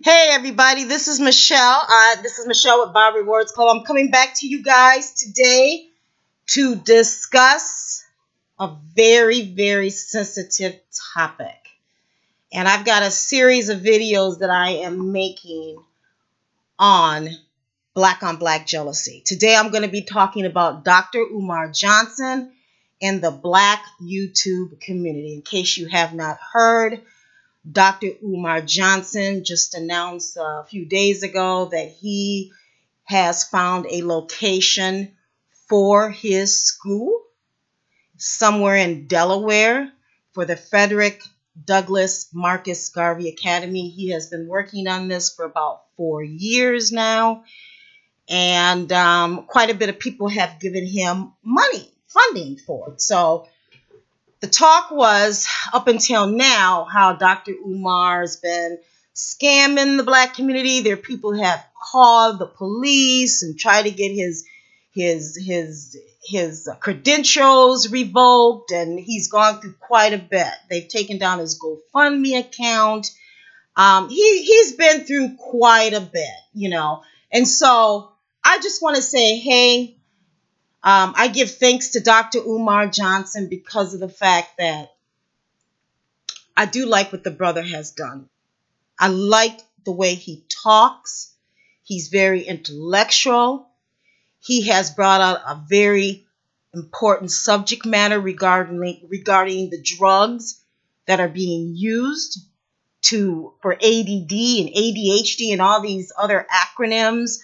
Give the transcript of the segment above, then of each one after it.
Hey everybody, this is Michelle. This is Michelle with Bob Rewards Club. I'm coming back to you guys today to discuss a very, very sensitive topic. And I've got a series of videos that I am making on black jealousy. Today I'm going to be talking about Dr. Umar Johnson and the black YouTube community. In case you have not heard, Dr. Umar Johnson just announced a few days ago that he has found a location for his school somewhere in Delaware for the Frederick Douglass Marcus Garvey Academy. He has been working on this for about 4 years now, and quite a bit of people have given him funding for it. So the talk was, up until now, how Dr. Umar's been scamming the black community. There are people who have called the police and tried to get his credentials revoked, and he's gone through quite a bit. They've taken down his GoFundMe account. He's been through quite a bit, And so I just want to say, hey, I give thanks to Dr. Umar Johnson because of the fact that I do like what the brother has done. I like the way he talks. He's very intellectual. He has brought out a very important subject matter regarding the drugs that are being used for ADD and ADHD and all these other acronyms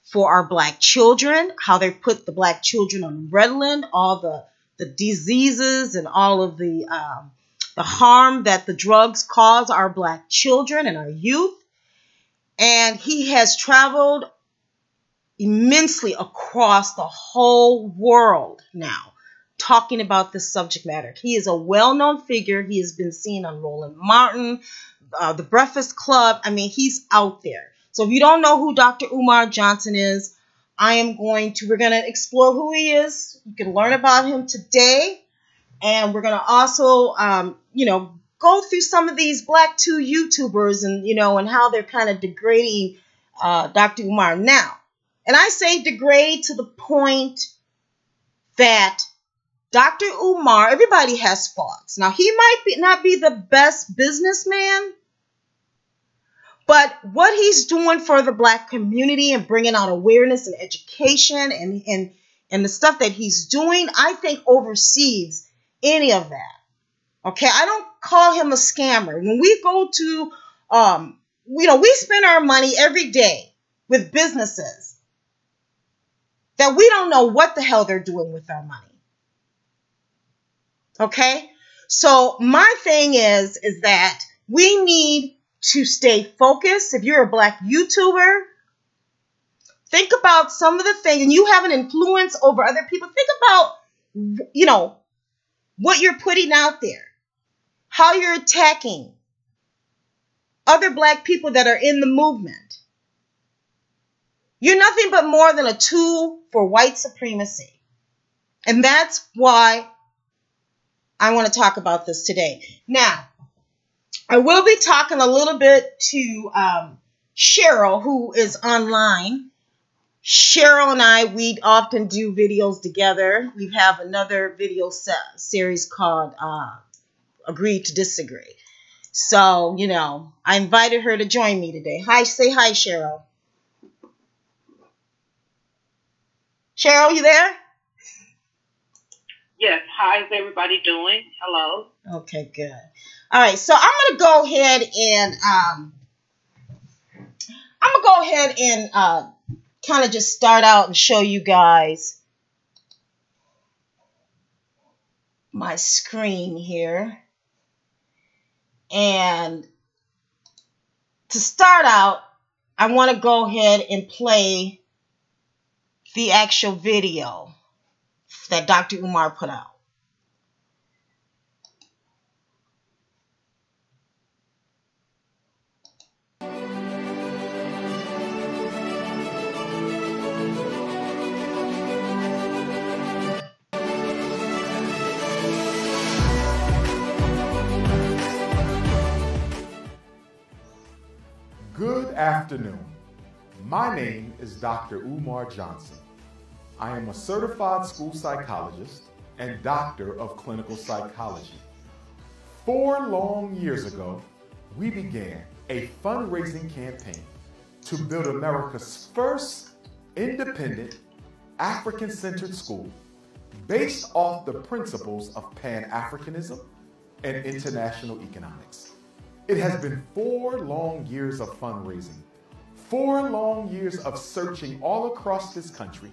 for our black children, how they put the black children on Ritalin, all the diseases and all of the harm that the drugs cause our black children and our youth. And he has traveled immensely across the whole world now talking about this subject matter. He is a well-known figure. He has been seen on Roland Martin, The Breakfast Club. I mean, he's out there. So if you don't know who Dr. Umar Johnson is, we're going to explore who he is. You can learn about him today. And we're going to also, go through some of these black YouTubers and how they're kind of degrading Dr. Umar now. And I say degrade to the point that Dr. Umar, everybody has faults. Now, he might not be the best businessman, but what he's doing for the black community and bringing out awareness and education and the stuff that he's doing, I think oversees any of that. Okay, I don't call him a scammer. When we go to, we spend our money every day with businesses that we don't know what the hell they're doing with our money. Okay, so my thing is that we need to stay focused. If you're a black YouTuber, think about some of the things, and you have an influence over other people. Think about, what you're putting out there, how you're attacking other black people that are in the movement. You're nothing but more than a tool for white supremacy. And that's why I want to talk about this today. Now, I will be talking a little bit to Cheryl, who is online. Cheryl and I, we often do videos together. We have another video series called Agree to Disagree. So, I invited her to join me today. Say hi, Cheryl. Cheryl, you there? Yes. How's everybody doing? Hello. Okay, good. All right, so I'm going to go ahead and kind of just start out and show you guys my screen here. And to start out, I want to go ahead and play the actual video that Dr. Umar put out. Good afternoon. My name is Dr. Umar Johnson. I am a certified school psychologist and doctor of clinical psychology. 4 long years ago, we began a fundraising campaign to build America's first independent, African-centered school based off the principles of Pan-Africanism and international economics. It has been 4 long years of fundraising, 4 long years of searching all across this country,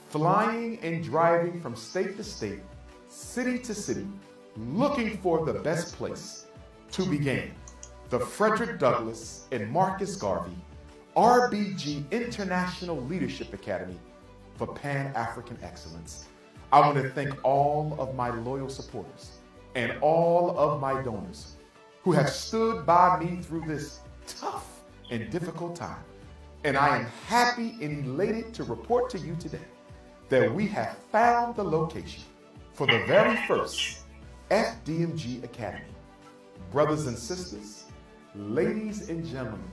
flying and driving from state to state, city to city, looking for the best place to begin the Frederick Douglass and Marcus Garvey RBG International Leadership Academy for Pan-African Excellence. I want to thank all of my loyal supporters and all of my donors who have stood by me through this tough and difficult time. And I am happy and elated to report to you today that we have found the location for the very first FDMG Academy. Brothers and sisters, ladies and gentlemen,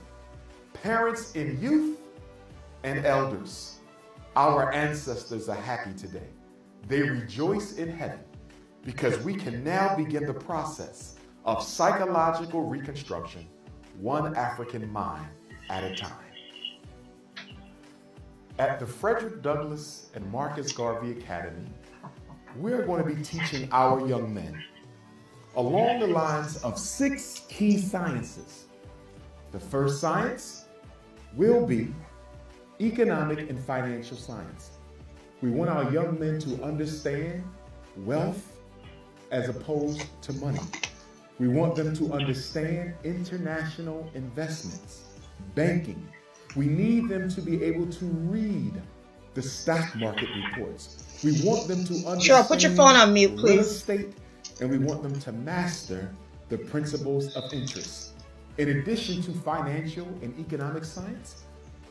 parents and youth and elders, our ancestors are happy today. They rejoice in heaven because we can now begin the process of psychological reconstruction, one African mind at a time. At the Frederick Douglass and Marcus Garvey Academy, we're going to be teaching our young men along the lines of 6 key sciences. The first science will be economic and financial science. We want our young men to understand wealth as opposed to money. We want them to understand international investments, banking. We need them to be able to read the stock market reports. We want them to understand Cheryl, put your phone on mute, please. Real estate, and we want them to master the principles of interest. In addition to financial and economic science,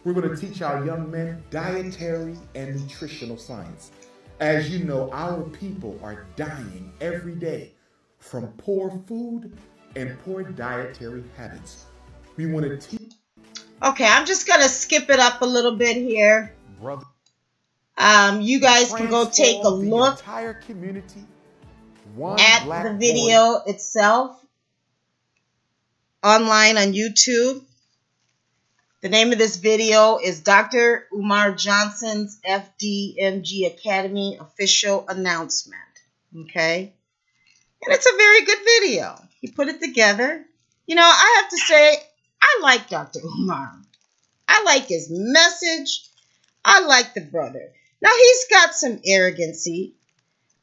we're going to teach our young men dietary and nutritional science. As you know, our people are dying every day from poor food and poor dietary habits. We want to teach. Okay, I'm just going to skip it up a little bit here. Brother, you guys can go take a look entire community, at the video itself online on YouTube. The name of this video is Dr. Umar Johnson's FDMG Academy official announcement. Okay? And it's a very good video. He put it together. You know, I have to say, I like Dr. Umar. I like his message. I like the brother. Now, he's got some arrogancy,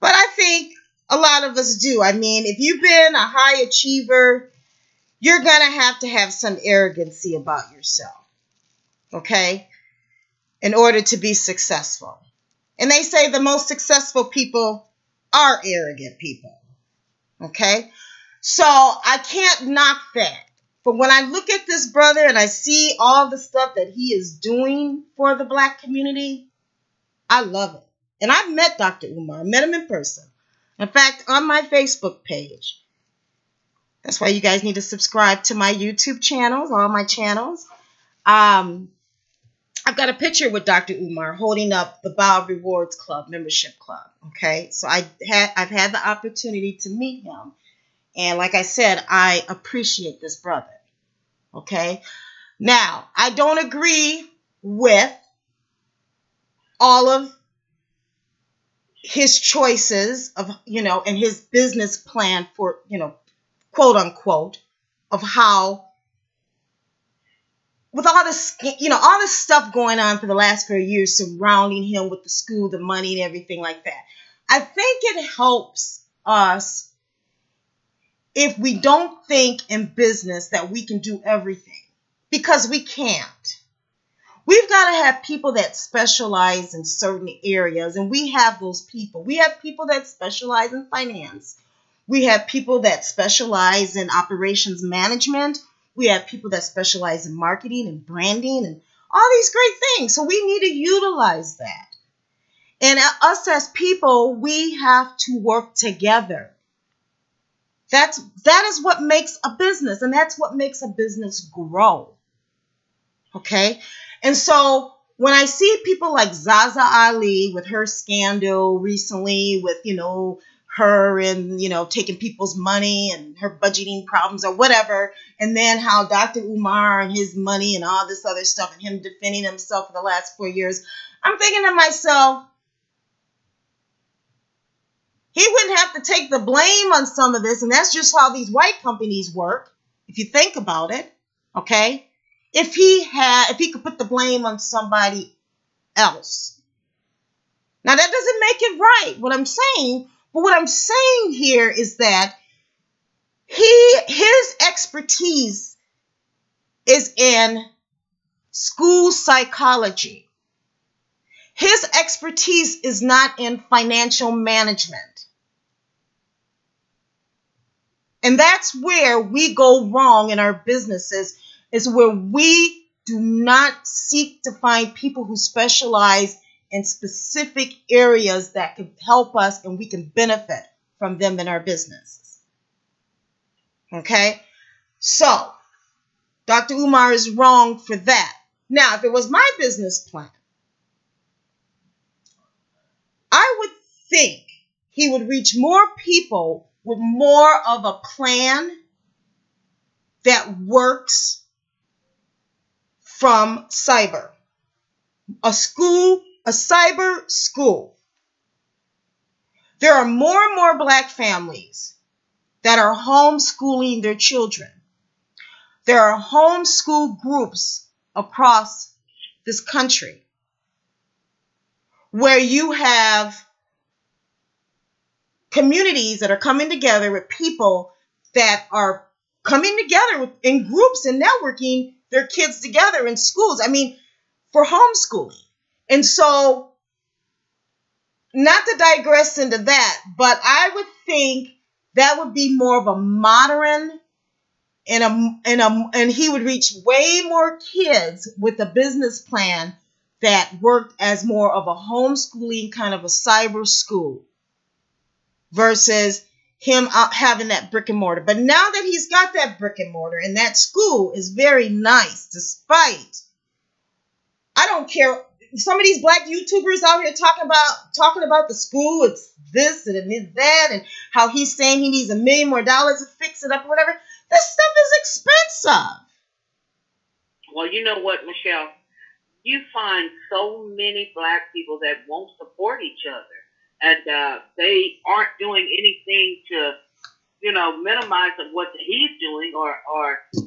but I think a lot of us do. I mean, if you've been a high achiever, you're going to have some arrogancy about yourself, okay, in order to be successful. And they say the most successful people are arrogant people, okay? So I can't knock that. But when I look at this brother and I see all the stuff that he is doing for the Black community, I love it. And I've met Dr. Umar. I met him in person. In fact, on my Facebook page. That's why you guys need to subscribe to my YouTube channels, all my channels. I've got a picture with Dr. Umar holding up the Bow Rewards Club membership club. Okay, so I've had the opportunity to meet him. And like I said, I appreciate this brother. Okay. Now, I don't agree with all of his choices of, and his business plan for, quote unquote, of how, with all this, all this stuff going on for the last few years surrounding him with the school, the money and everything like that. I think it helps us if we don't think in business that we can do everything, because we can't. We've got to have people that specialize in certain areas, and we have those people. We have people that specialize in finance. We have people that specialize in operations management. We have people that specialize in marketing and branding and all these great things. So we need to utilize that. And us as people, we have to work together. That is what makes a business, and that's what makes a business grow. Okay? And so when I see people like Zaza Ali with her scandal recently with, her and, taking people's money and her budgeting problems or whatever, and then how Dr. Umar and his money and all this other stuff and him defending himself for the last 4 years, I'm thinking to myself, he wouldn't have to take the blame on some of this, and that's just how these white companies work, if you think about it, okay? If he could put the blame on somebody else. Now, that doesn't make it right, what I'm saying, but what I'm saying here is that his expertise is in school psychology. His expertise is not in financial management. And that's where we go wrong in our businesses, is where we do not seek to find people who specialize in specific areas that can help us and we can benefit from them in our businesses. Okay? So, Dr. Umar is wrong for that. Now, if it was my business plan, I would think he would reach more people with more of a plan that works from cyber. A cyber school. There are more and more Black families that are homeschooling their children. There are homeschool groups across this country where you have communities that are coming together with people that are coming together in groups and networking their kids together in schools. I mean, for homeschooling. And so, not to digress into that, but I would think that would be more of a modern and he would reach way more kids with a business plan that worked as more of a homeschooling kind of a cyber school versus him having that brick and mortar. But now that he's got that brick and mortar and that school is very nice, despite, I don't care, some of these Black YouTubers out here talking about the school, it's this and it's that, and how he's saying he needs $1 million more to fix it up or whatever. This stuff is expensive. Well, you know what, Michelle? You find so many Black people that won't support each other. And they aren't doing anything to, minimize what he's doing or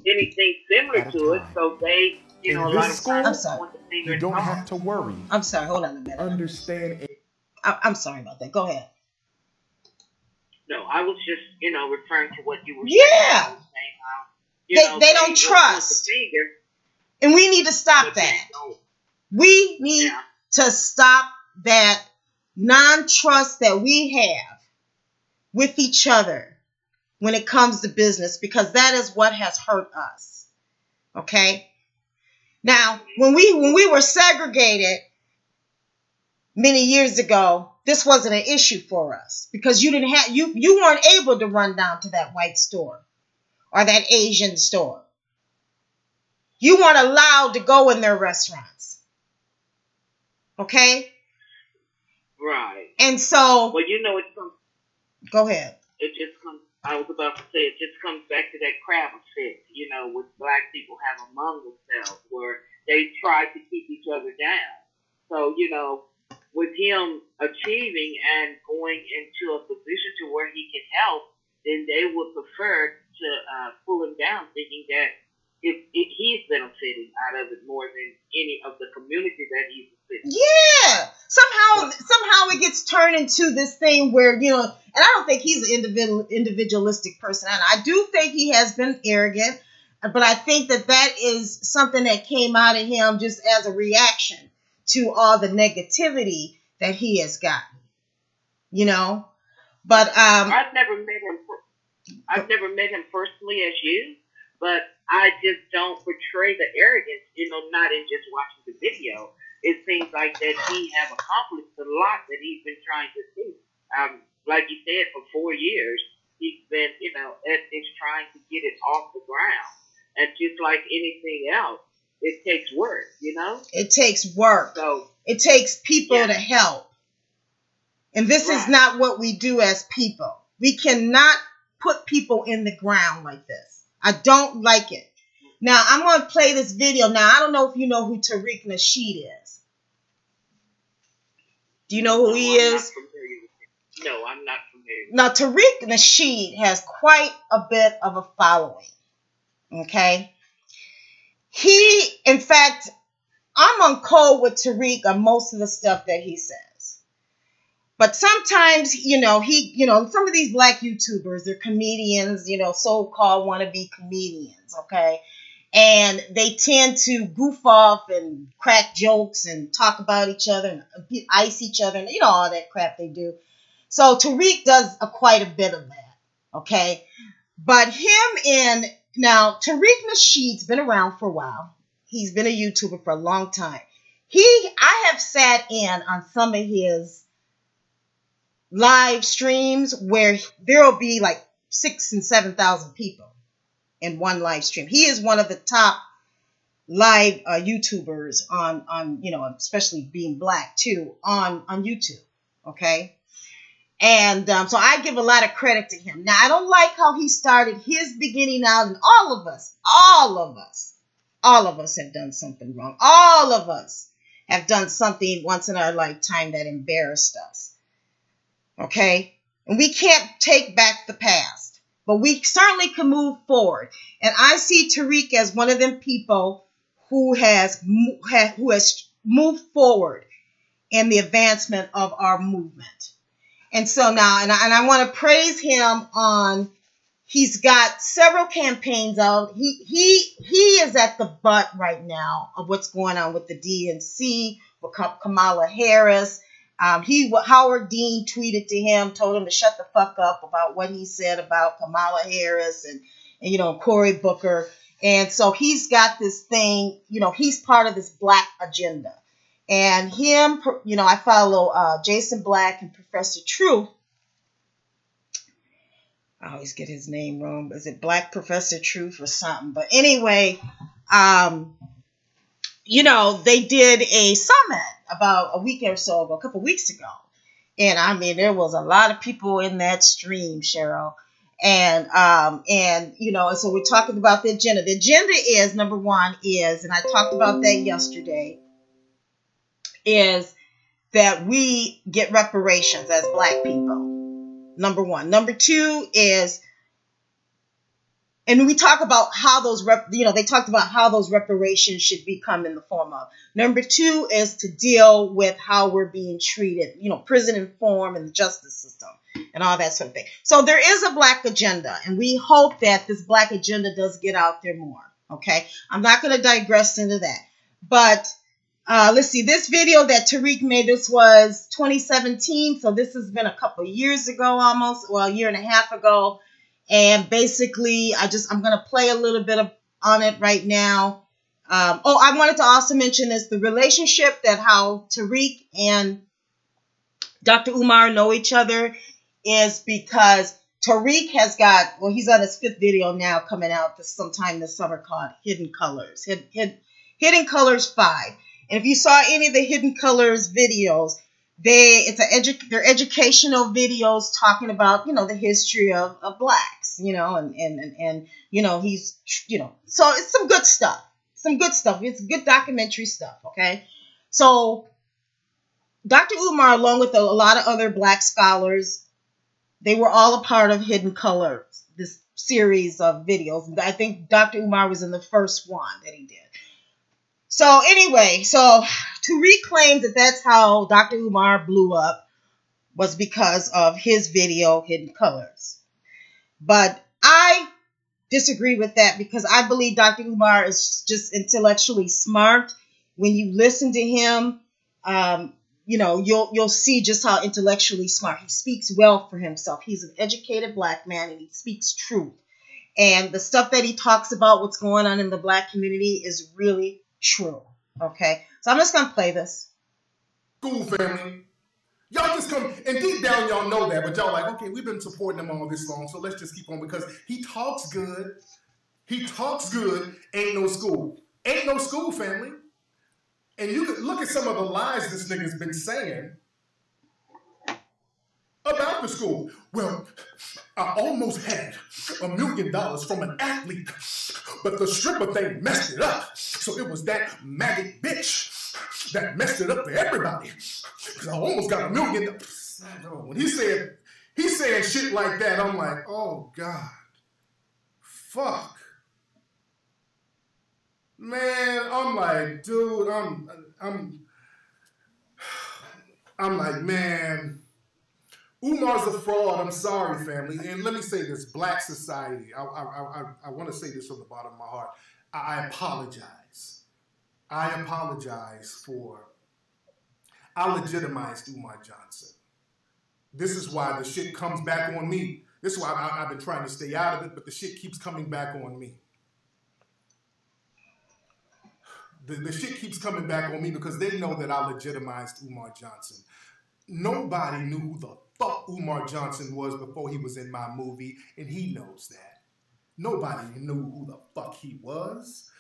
anything similar to it. So they, in a lot this of school, times want the finger you don't have to worry. I'm sorry, hold on a minute. Understand. I'm sorry about that. Go ahead. No, I was just, referring to what you were saying. Yeah. They don't want trust. the finger, and we need to stop but that. they don't. We need to stop that non-trust that we have with each other when it comes to business, because that is what has hurt us. Okay? Now, when we were segregated many years ago, this wasn't an issue for us because you weren't able to run down to that white store or that Asian store. You weren't allowed to go in their restaurants. Okay? Right. And so, well, it comes. Go ahead. It just comes. I was about to say it just comes back to that crab effect, with Black people have among themselves where they try to keep each other down. So, with him achieving and going into a position to where he can help, then they would prefer to pull him down, thinking that he's benefiting out of it more than any of the community that he's benefiting. Yeah. Somehow it gets turned into this thing where, and I don't think he's an individualistic person. And I do think he has been arrogant, but I think that is something that came out of him just as a reaction to all the negativity that he has gotten. But I've never met him personally as you, but I just don't portray the arrogance, not in just watching the video. It seems like that he have accomplished a lot that he's been trying to do. Like you said, for 4 years, he's been, is trying to get it off the ground. And just like anything else, it takes work, It takes work. So it takes people yeah. to help. And this Right. is not what we do as people. We cannot put people in the ground like this. I don't like it. Now, I'm going to play this video. Now, I don't know if you know who Tariq Nasheed is. Do you know who he is? No, I'm not familiar. Now, Tariq Nasheed has quite a bit of a following. Okay? He, in fact, I'm on code with Tariq on most of the stuff that he says. But sometimes, some of these black YouTubers, they're comedians, so-called wannabe comedians, okay? And they tend to goof off and crack jokes and talk about each other and ice each other and, all that crap they do. So Tariq does quite a bit of that, okay? But now, Tariq Nasheed's been around for a while. He's been a YouTuber for a long time. I have sat in on some of his live streams where there will be like 6,000 and 7,000 people in one live stream. He is one of the top live YouTubers on especially being black too, on YouTube. Okay. And so I give a lot of credit to him. Now, I don't like how he started his beginning out, and all of us have done something wrong. All of us have done something once in our lifetime that embarrassed us. Okay? And we can't take back the past, but we certainly can move forward. And I see Tariq as one of them people who has moved forward in the advancement of our movement. And so now, and I want to praise him on, he's got several campaigns out. He is at the butt right now of what's going on with the DNC, with Kamala Harris. Howard Dean tweeted to him, told him to shut the fuck up about what he said about Kamala Harris and Cory Booker. And so he's got this thing, he's part of this black agenda. And him, I follow Jason Black and Professor Truth. I always get his name wrong. Is it Black Professor Truth or something? But anyway, they did a summit about a week or so ago, a couple weeks ago. And I mean, there was a lot of people in that stream, Cheryl. And so we're talking about the agenda. The agenda is, number one is, and I talked about that yesterday, is that we get reparations as black people. Number one. Number two is, and we talk about how those, they talked about how those reparations should become in the form of. Number two is to deal with how we're being treated, prison reform and the justice system and all that sort of thing. So there is a black agenda, and we hope that this black agenda does get out there more. Okay. I'm not going to digress into that, but let's see, this video that Tariq made, this was 2017. So this has been a couple of years ago, almost, well, a year and a half ago. And basically, I'm going to play a little bit on it right now. I wanted to also mention this, the relationship that how Tariq and Dr. Umar know each other is because Tariq has got, he's on his 5th video now coming out sometime this summer called Hidden Colors. Hidden Colors 5. And if you saw any of the Hidden Colors videos, they're educational videos talking about, the history of blacks, and he's, so it's some good stuff. It's good documentary stuff. Okay. So Dr. Umar, along with a lot of other black scholars, they were all a part of Hidden Colors, this series of videos. I think Dr. Umar was in the first one that he did. So anyway, to reclaim that that's how Dr. Umar blew up was because of his video, Hidden Colors. But I disagree with that because I believe Dr. Umar is just intellectually smart. When you listen to him, you'll see just how intellectually smart. He speaks well for himself. He's an educated black man and he speaks truth. And the stuff that he talks about, what's going on in the black community, is really true. Okay, so I'm just gonna play this. School family, y'all just come, and deep down y'all know that, but y'all like, okay, we've been supporting him all this long, so let's just keep on because he talks good. Ain't no school. Ain't no school, family. And you can look at some of the lies this nigga's been saying about the school. Well, I almost had $1 million from an athlete, but the stripper thing messed it up. So it was that maggot bitch that messed it up for everybody. Because I almost got $1 million. When he said shit like that, I'm like, oh God, fuck, man. I'm like, dude, I'm like, man, Umar's a fraud. I'm sorry, family. And let me say this, Black society, I want to say this from the bottom of my heart. I apologize. I apologize for, I legitimized Umar Johnson. This is why the shit comes back on me. This is why I've been trying to stay out of it, but the shit keeps coming back on me. The shit keeps coming back on me because they know that I legitimized Umar Johnson. Nobody knew who the fuck Umar Johnson was before he was in my movie, and he knows that. Nobody knew who the fuck he was.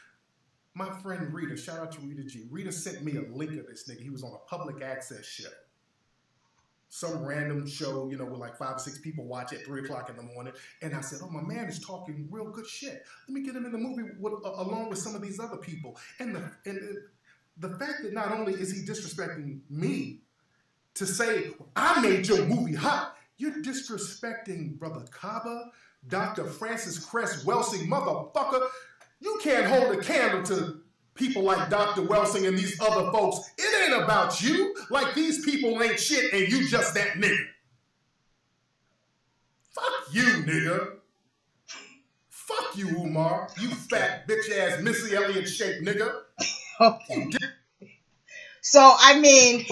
My friend Rita, shout out to Rita G. Rita sent me a link of this nigga. He was on a public access show. Some random show, you know, with like 5 or 6 people watch at 3 o'clock in the morning. And I said, oh, my man is talking real good shit. Let me get him in the movie along with some of these other people. And the fact that not only is he disrespecting me to say, I made your movie hot, you're disrespecting Brother Kaba, Dr. Francis Cress Welsing, motherfucker. You can't hold a candle to people like Dr. Welsing and these other folks. It ain't about you. Like these people ain't shit and you just that nigga. Fuck you, nigga. Fuck you, Umar. You fat bitch-ass Missy Elliott shaped nigga. Okay. So, I mean,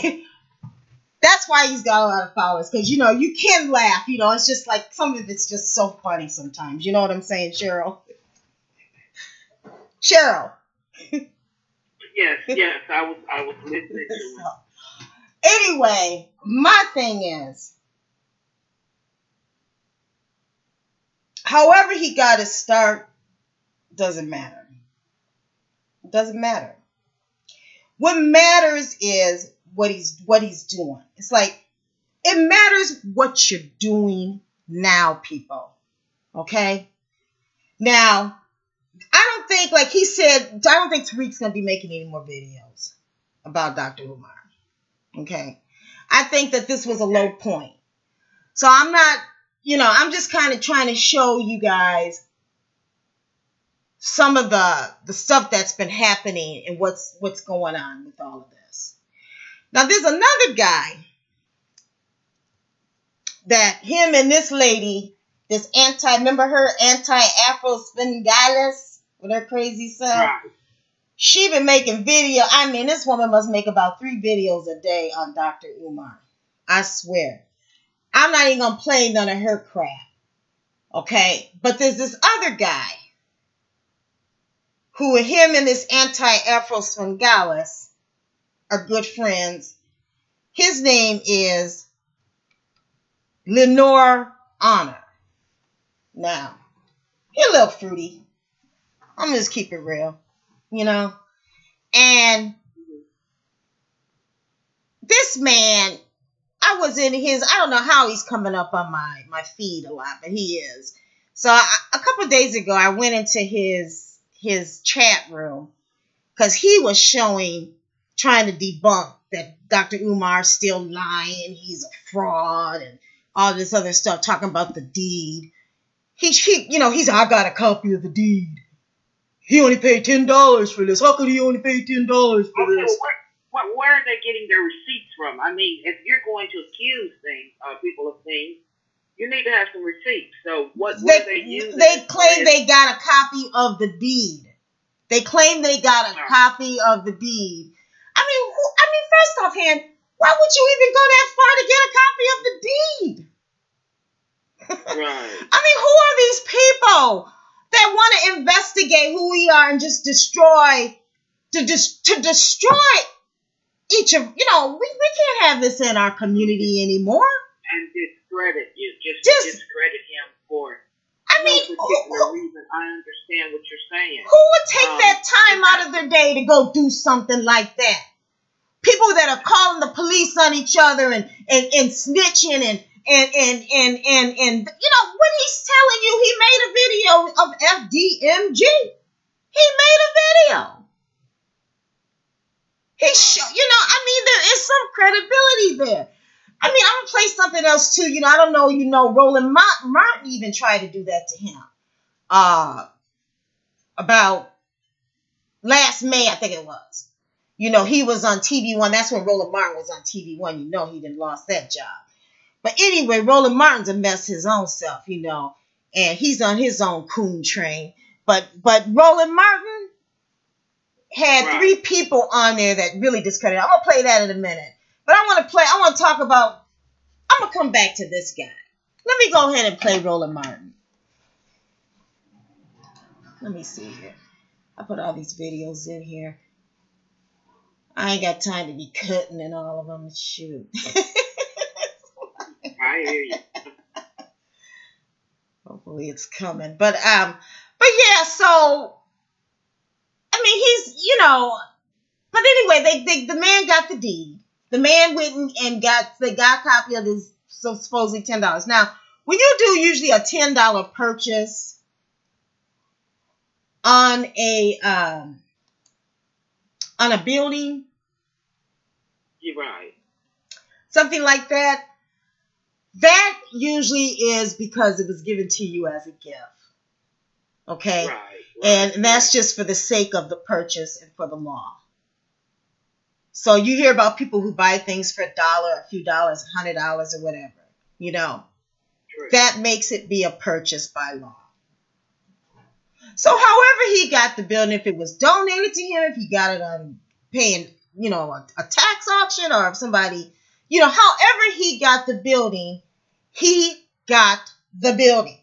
that's why he's got a lot of followers. Because, you know, you can laugh. You know, it's just like, some of it's just so funny sometimes. You know what I'm saying, Cheryl? Cheryl. Yes, I was listening to it. So, anyway, my thing is, however he got his start, doesn't matter. Doesn't matter. What matters is what he's doing. It's like, it matters what you're doing now, people. Okay? Now, I don't think, like he said, I don't think Tariq's going to be making any more videos about Dr. Umar. Okay? I think that this was a low point. So I'm not, you know, I'm just kind of trying to show you guys some of the stuff that's been happening and what's going on with all of this. Now, there's another guy that him and this lady, this remember her anti-Afro Spingalis with her crazy self? Right. She been making video. I mean, this woman must make about 3 videos a day on Dr. Umar. I swear. I'm not even going to play none of her crap. Okay? But there's this other guy who him and this anti-Afro Spingalis are good friends. His name is Lenore Honor. Now, he's a little fruity. I'm gonna just keep it real, you know. And this man, I was in his, I don't know how he's coming up on my feed a lot, but he is. So a couple of days ago, I went into his chat room because he was trying to debunk that Dr. Umar's still lying, he's a fraud, and all this other stuff, talking about the deed. He's I got a copy of the deed. He only paid $10 for this. How could he only pay $10 for this? Where are they getting their receipts from? I mean, if you're going to accuse people of things, you need to have some receipts. So what they use? They claim they got a copy of the deed. They claim they got a copy of the deed. I mean, first offhand, why would you even go that far to get a copy of the deed? Right. I mean, who are these people that want to investigate who we are and just destroy each of, we can't have this in our community anymore. And discredit you. Just discredit him for I mean, particular reason. I understand what you're saying. Who would take that time out of their day to go do something like that? People that are calling the police on each other and snitching and you know, when he's telling you he made a video of FDMG. He made a video. You know, I mean, there is some credibility there. I mean, I'm going to play something else too. You know, I don't know, you know, Roland Martin even tried to do that to him. About last May, I think it was. You know, he was on TV1. That's when Roland Martin was on TV1. You know, he done lost that job. But anyway, Roland Martin's a mess his own self, you know, and he's on his own coon train. But Roland Martin had 3 people on there that really discredited. I'm gonna play that in a minute. But I'm gonna talk about. I'm gonna come back to this guy. Let me go ahead and play Roland Martin. Let me see here. I put all these videos in here. I ain't got time to be cutting in all of them. Shoot. I hear you. Hopefully it's coming. But yeah, so I mean he's, you know, but anyway, the man got the deed. The man went and got a copy of his supposedly $10. Now, when you do usually a $10 purchase on a building, you're right. Something like that, that usually is because it was given to you as a gift. Okay? Right. And that's just for the sake of the purchase and for the law. So you hear about people who buy things for $1, a few dollars, $100 or whatever, you know. True. That makes it be a purchase by law. So however he got the building, if it was donated to him, if he got it on paying, you know, a tax auction, or if somebody, you know, however he got the building, he got the building.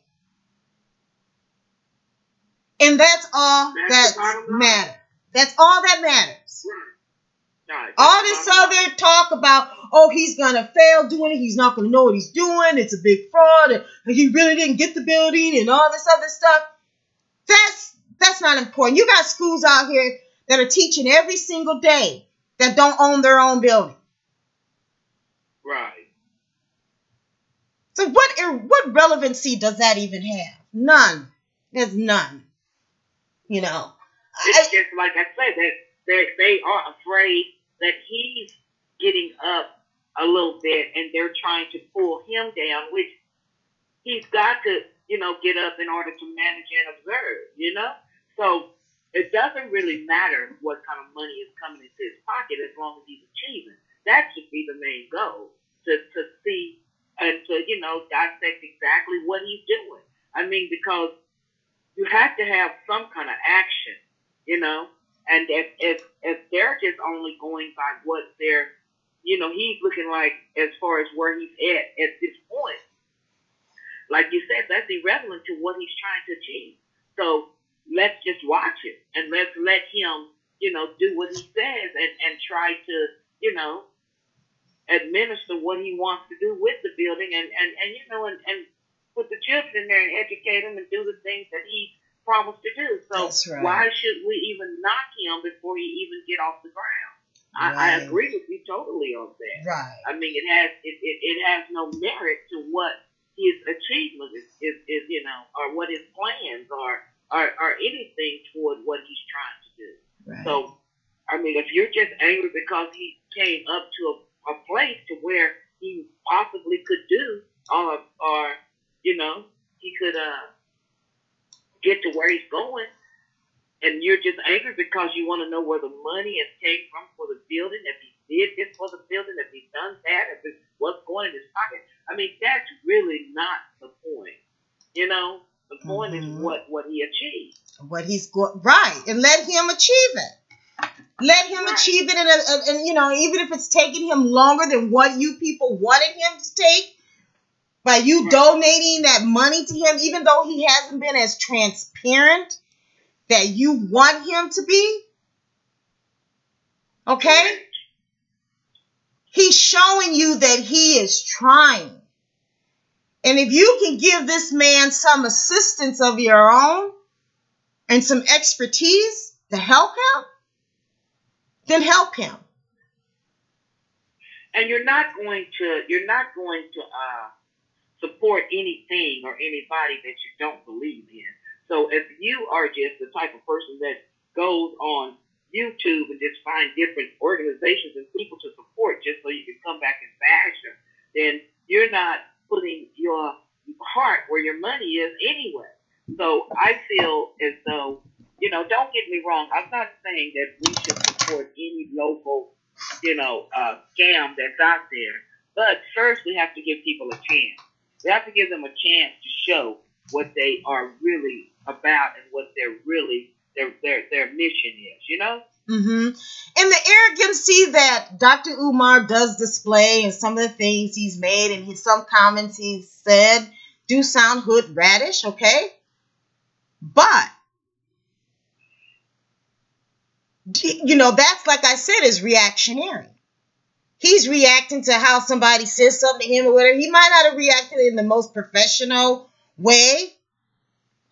And that's all that matters. That's all that matters. Right. All this other talk about, oh, he's going to fail doing it. He's not going to know what he's doing. It's a big fraud. And he really didn't get the building and all this other stuff. That's not important. You got schools out here that are teaching every single day that don't own their own building. Right. So what relevancy does that even have? None. There's none. You know. It's just like I said, that they are afraid that he's getting up a little bit and they're trying to pull him down, which he's got to, you know, get up in order to manage and observe, you know? So it doesn't really matter what kind of money is coming into his pocket as long as he's achieving. That should be the main goal, to see and to, you know, dissect exactly what he's doing. I mean, because you have to have some kind of action, you know? And if they're just only going by what they're, you know, he's looking like as far as where he's at this point. Like you said, that's irrelevant to what he's trying to achieve. So let's just watch it and let's let him, you know, do what he says and try to, you know, administer what he wants to do with the building and you know, and put the children in there and educate them and do the things that he promised to do. So right. Why should we even knock him before he even get off the ground? Right. I agree with you totally on that. Right. I mean, it has no merit to what his achievement is, you know, or what his plans are anything toward what he's trying to do. Right. So, I mean, if you're just angry because he came up to a place to where he possibly could do, or you know, he could get to where he's going, and you're just angry because you want to know where the money has came from for the building, if he did this for the building, if he's done that, if it's what's going in his pocket. I mean, that's really not the point. You know, the point is what he achieved. What he's right, and let him achieve it. Let him achieve it, and you know, even if it's taking him longer than what you people wanted him to take, by you donating that money to him, even though he hasn't been as transparent that you want him to be, okay? He's showing you that he is trying. And if you can give this man some assistance of your own and some expertise to help him, then help him. And you're not going to support anything or anybody that you don't believe in. So if you are just the type of person that goes on YouTube and just find different organizations and people to support just so you can come back and bash them, then you're not putting your heart where your money is anyway. So I feel as though, don't get me wrong, I'm not saying that we should support any local, scam that's out there. But first we have to give people a chance. We have to give them a chance to show what they are really about and what they're really their mission is, Mm-hmm. And the arrogancy that Dr. Umar does display and some of the things he's made and some comments he's said do sound hood radish, okay? But, that's, like I said, is reactionary. He's reacting to how somebody says something to him or whatever. He might not have reacted in the most professional way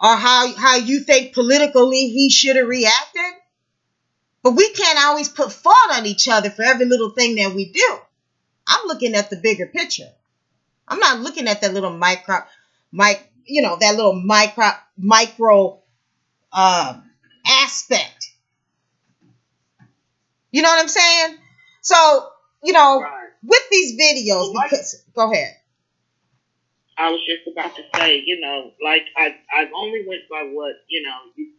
or how you think politically he should have reacted. But we can't always put fault on each other for every little thing that we do. I'm looking at the bigger picture. I'm not looking at that little micro aspect. You know what I'm saying? So, Right. with these videos, go ahead. I was just about to say, like I've only went by what, you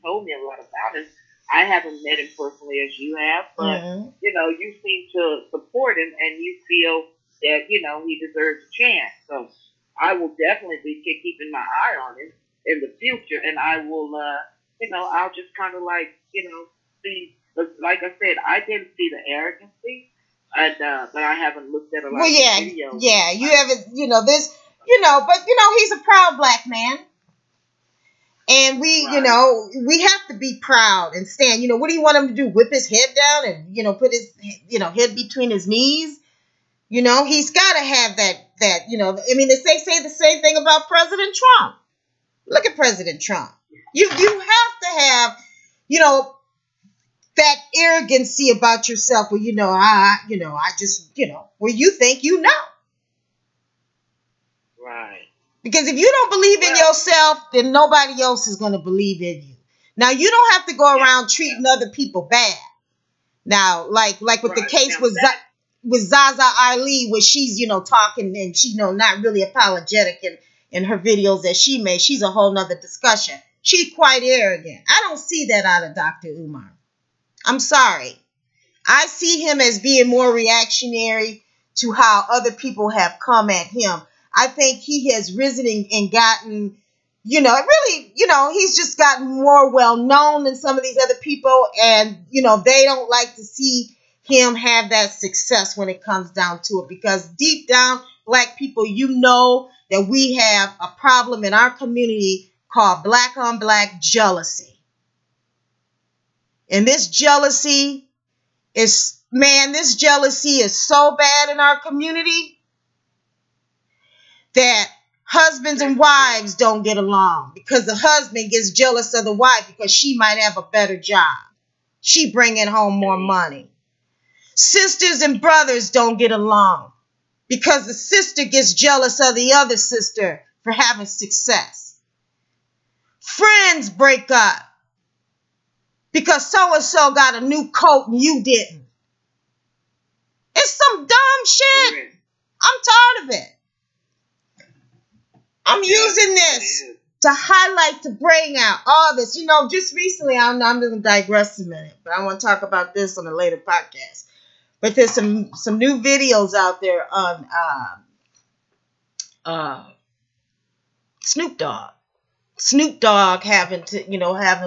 told me a lot about him. I haven't met him personally as you have, but, you seem to support him and you feel that, he deserves a chance. So I will definitely be keeping my eye on him in the future. And I will, I'll just kind of see, like I said, I didn't see the arrogancy, but I haven't looked at a lot of videos. Yeah, you haven't, but he's a proud black man. And we, right. We have to be proud and stand. What do you want him to do? Whip his head down and, put his, head between his knees? He's got to have that, they say the same thing about President Trump. Look at President Trump. You have to have, that arrogancy about yourself where, I just, where you think Right. Because if you don't believe in yourself, then nobody else is going to believe in you. Now, you don't have to go around treating other people bad. Now, like with the case with Zaza Ali, where she's, talking and she, not really apologetic in her videos that she made. She's a whole nother discussion. She's quite arrogant. I don't see that out of Dr. Umar. I'm sorry. I see him as being more reactionary to how other people have come at him. I think he has risen and gotten, really, he's just gotten more well known than some of these other people. And, they don't like to see him have that success when it comes down to it. Because deep down, black people, that we have a problem in our community called black on black jealousy. And this jealousy is so bad in our community that husbands and wives don't get along because the husband gets jealous of the wife because she might have a better job. She bringing home more money. Sisters and brothers don't get along because the sister gets jealous of the other sister for having success. Friends break up because so-and-so got a new coat and you didn't. It's some dumb shit. I'm tired of it. I'm using this to highlight, to bring out all this. Just recently, I'm going to digress a minute, but I want to talk about this on a later podcast. But there's some new videos out there on Snoop Dogg. Snoop Dogg having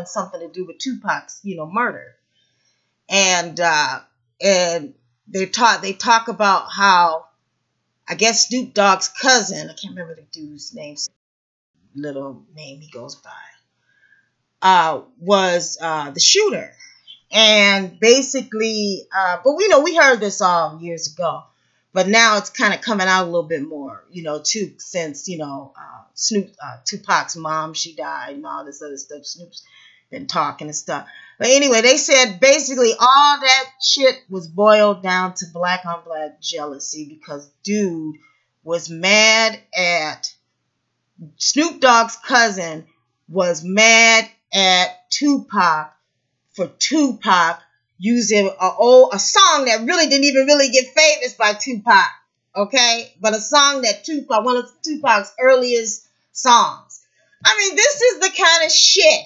something to do with Tupac's, murder. And they talk about how, I guess Snoop Dogg's cousin, I can't remember the dude's name, little name he goes by, was the shooter. And basically, but we heard this all years ago. But now it's kind of coming out a little bit more, too, since, Tupac's mom, she died and all this other stuff. Snoop's been talking and stuff. But anyway, they said basically all that shit was boiled down to black on black jealousy because dude was mad at Snoop Dogg's cousin was mad at Tupac for Tupac using a song that really didn't even really get famous by Tupac, okay? But a song that one of Tupac's earliest songs. I mean, this is the kind of shit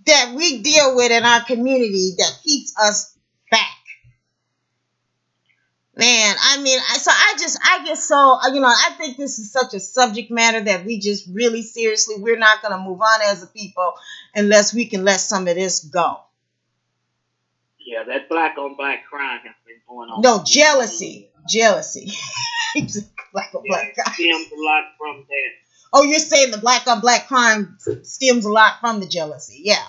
that we deal with in our community that keeps us back. Man, I mean, I get so, I think this is such a subject matter that we just really seriously, we're not going to move on as a people unless we can let some of this go. Yeah, that black on black crime has been going on. No, jealousy. Black on black crime. Stems a lot from that. Oh, you're saying the black on black crime stems a lot from the jealousy. Yeah.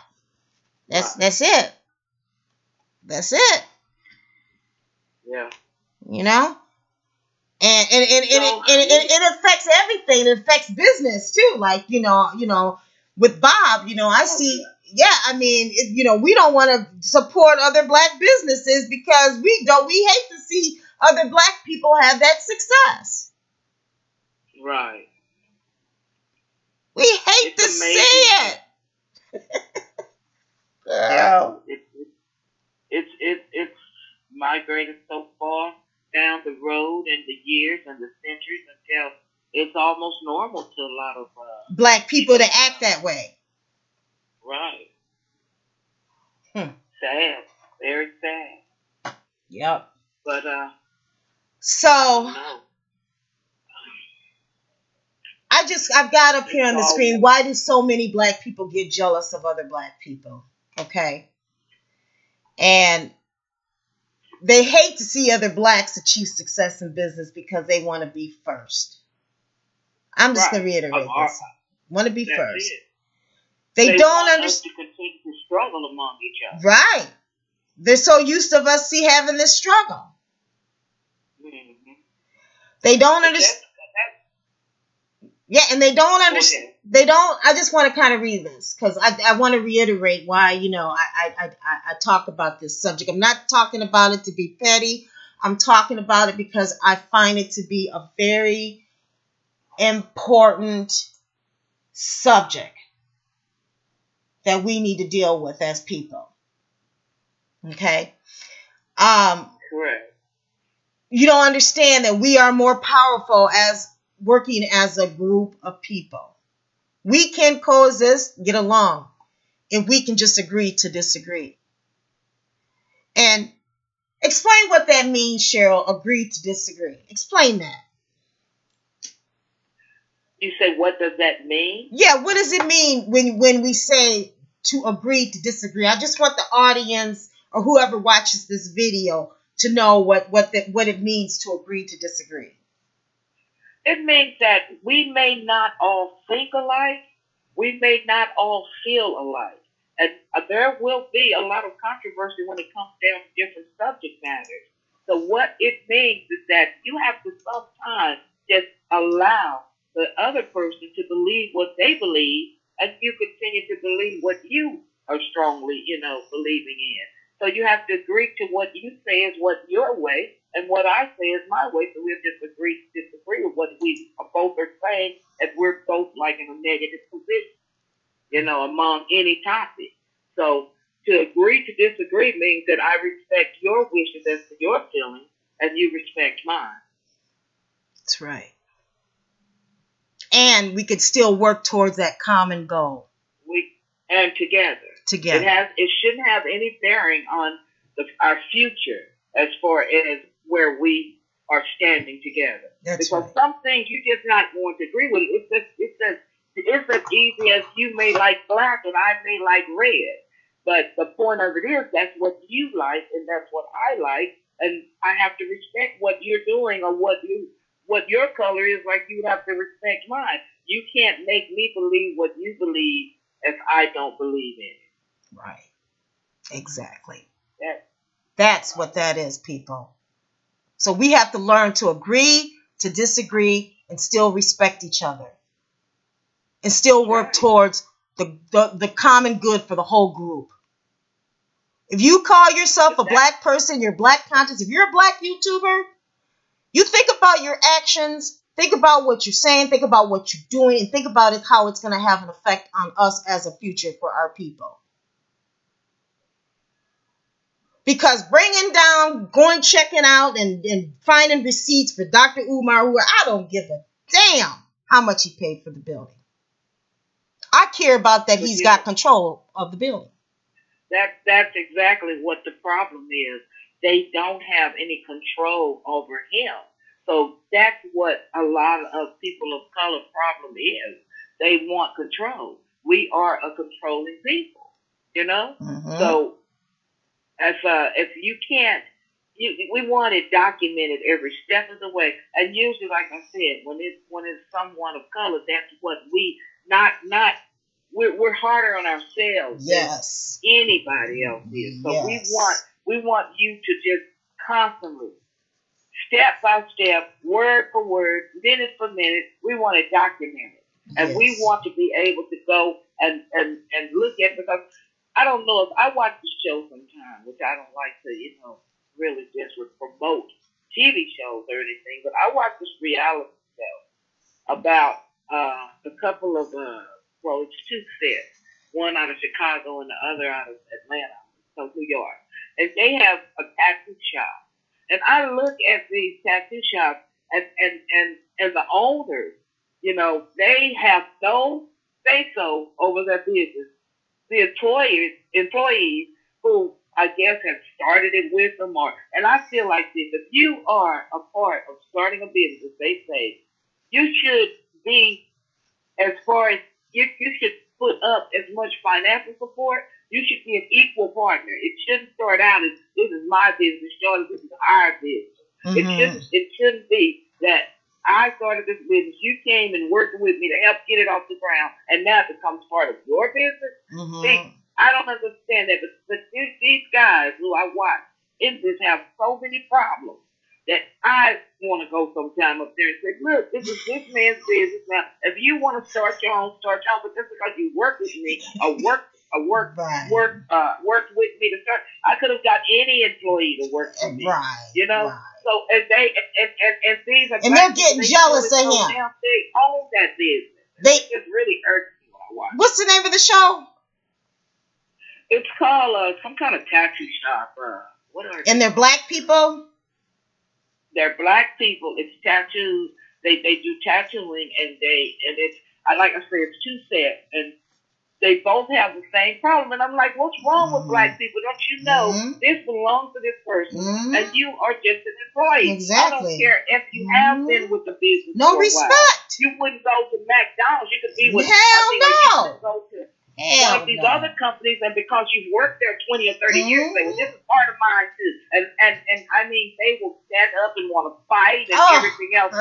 That's it. That's it. Yeah. And it affects everything. It affects business too. Like, with Bob, I see, I mean, we don't want to support other black businesses because we hate to see other black people have that success. Right. We hate to see it. Yeah, it's migrated so far down the road and the years and the centuries until it's almost normal to a lot of black people to act that way. Right. Sad. Very sad. Yep. But so no. I've got up here on the screen, why do so many black people get jealous of other black people? Okay. And they hate to see other blacks achieve success in business because they want to be first. I'm just going to reiterate this. Want to be first. They don't understand. To continue to struggle among each other. Right. They're so used to us having this struggle. Mm-hmm. They don't understand. Yeah, and they don't understand. Okay. They don't. I just want to kind of read this because I want to reiterate why I talk about this subject. I'm not talking about it to be petty. I'm talking about it because I find it to be a very important subject that we need to deal with as people. Okay. Correct. You don't understand that we are more powerful as working as a group of people. We can coexist, get along, if we can just agree to disagree. And explain what that means, Cheryl, agree to disagree. Explain that. You say, what does that mean? Yeah, what does it mean when we say to agree to disagree? I just want the audience or whoever watches this video to know what it means to agree to disagree. It means that we may not all think alike. We may not all feel alike. And there will be a lot of controversy when it comes down to different subject matters. So what it means is that you have to sometimes just allow the other person to believe what they believe, and you continue to believe what you are strongly, believing in. So you have to agree to what you say is what your way, and what I say is my way. So we'll just disagree with what we both are saying, and we're both like in a negative position, among any topic. So to agree to disagree means that I respect your wishes as to your feelings, and you respect mine. That's right. And we could still work towards that common goal. And together. It shouldn't have any bearing on our future as far as where we are standing together. Because some things you're just not going to agree with. It's as easy as you may like black and I may like red. But the point of it is that's what you like and that's what I like, and I have to respect what you're doing or what your color is, like you have to respect mine. You can't make me believe what you believe if I don't believe in it. Right. Exactly. That's what that is, people. So we have to learn to agree, to disagree, and still respect each other. And still work towards the common good for the whole group. If you call yourself a black person, you're black conscious, if you're a black YouTuber, you think about your actions, think about what you're saying, think about what you're doing, and think about it, how it's going to have an effect on us as a future for our people. Because bringing down, going checking out, and finding receipts for Dr. Umar, who I don't give a damn how much he paid for the building. I care about that he's got control of the building. That's exactly what the problem is. They don't have any control over him. So that's what a lot of people of color problem is. They want control. We are a controlling people, you know? Mm-hmm. So if you can't, we want it documented every step of the way. And usually, like I said, when it's someone of color, that's what we're harder on ourselves yes. than anybody else is. So yes. we want you to just constantly, step by step, word for word, minute for minute, we want it documented. And yes. we want to be able to go and look at it, because I don't know if I watch the show sometimes, which I don't like to, really just promote TV shows or anything, but I watch this reality show about a couple of well, it's two sets, one out of Chicago and the other out of Atlanta, so New York. And they have a tattoo shop. And I look at these tattoo shops and the owners, they have no say-so over their business. The employees who I guess have started it with them, and I feel like this, if you are a part of starting a business, they say, you should be, as far as you should put up as much financial support. You should be an equal partner. It shouldn't start out as, this is my business, Shorty, this is our business. Mm-hmm. It shouldn't be that I started this business, you came and worked with me to help get it off the ground, and now it becomes part of your business. Mm-hmm. See, I don't understand that, but these guys who I watch in this have so many problems that I want to go sometime up there and say, look, this is this man's business. Now, if you want to start your own, but just because you work with me or worked with me to start, I could have got any employee to work for me. Right. Right. So and these are, and they're getting jealous of him. Now, they own that business. It just really irks me when I watch. What's the name of the show? It's called some kind of tattoo shop. What are they? And they're black people? They're black people. It's tattoos. They do tattooing, and it's, like I said, it's two sets, and they both have the same problem. And I'm like, what's wrong with black people? Don't you know this belongs to this person, and you are just an employee. Exactly. I don't care if you have been with the business. No respect. You wouldn't go to McDonald's. You could be with no. You could go to one of these other companies, and because you've worked there 20 or 30 years, they, well, this is part of mine too. And I mean, they will stand up and want to fight and everything else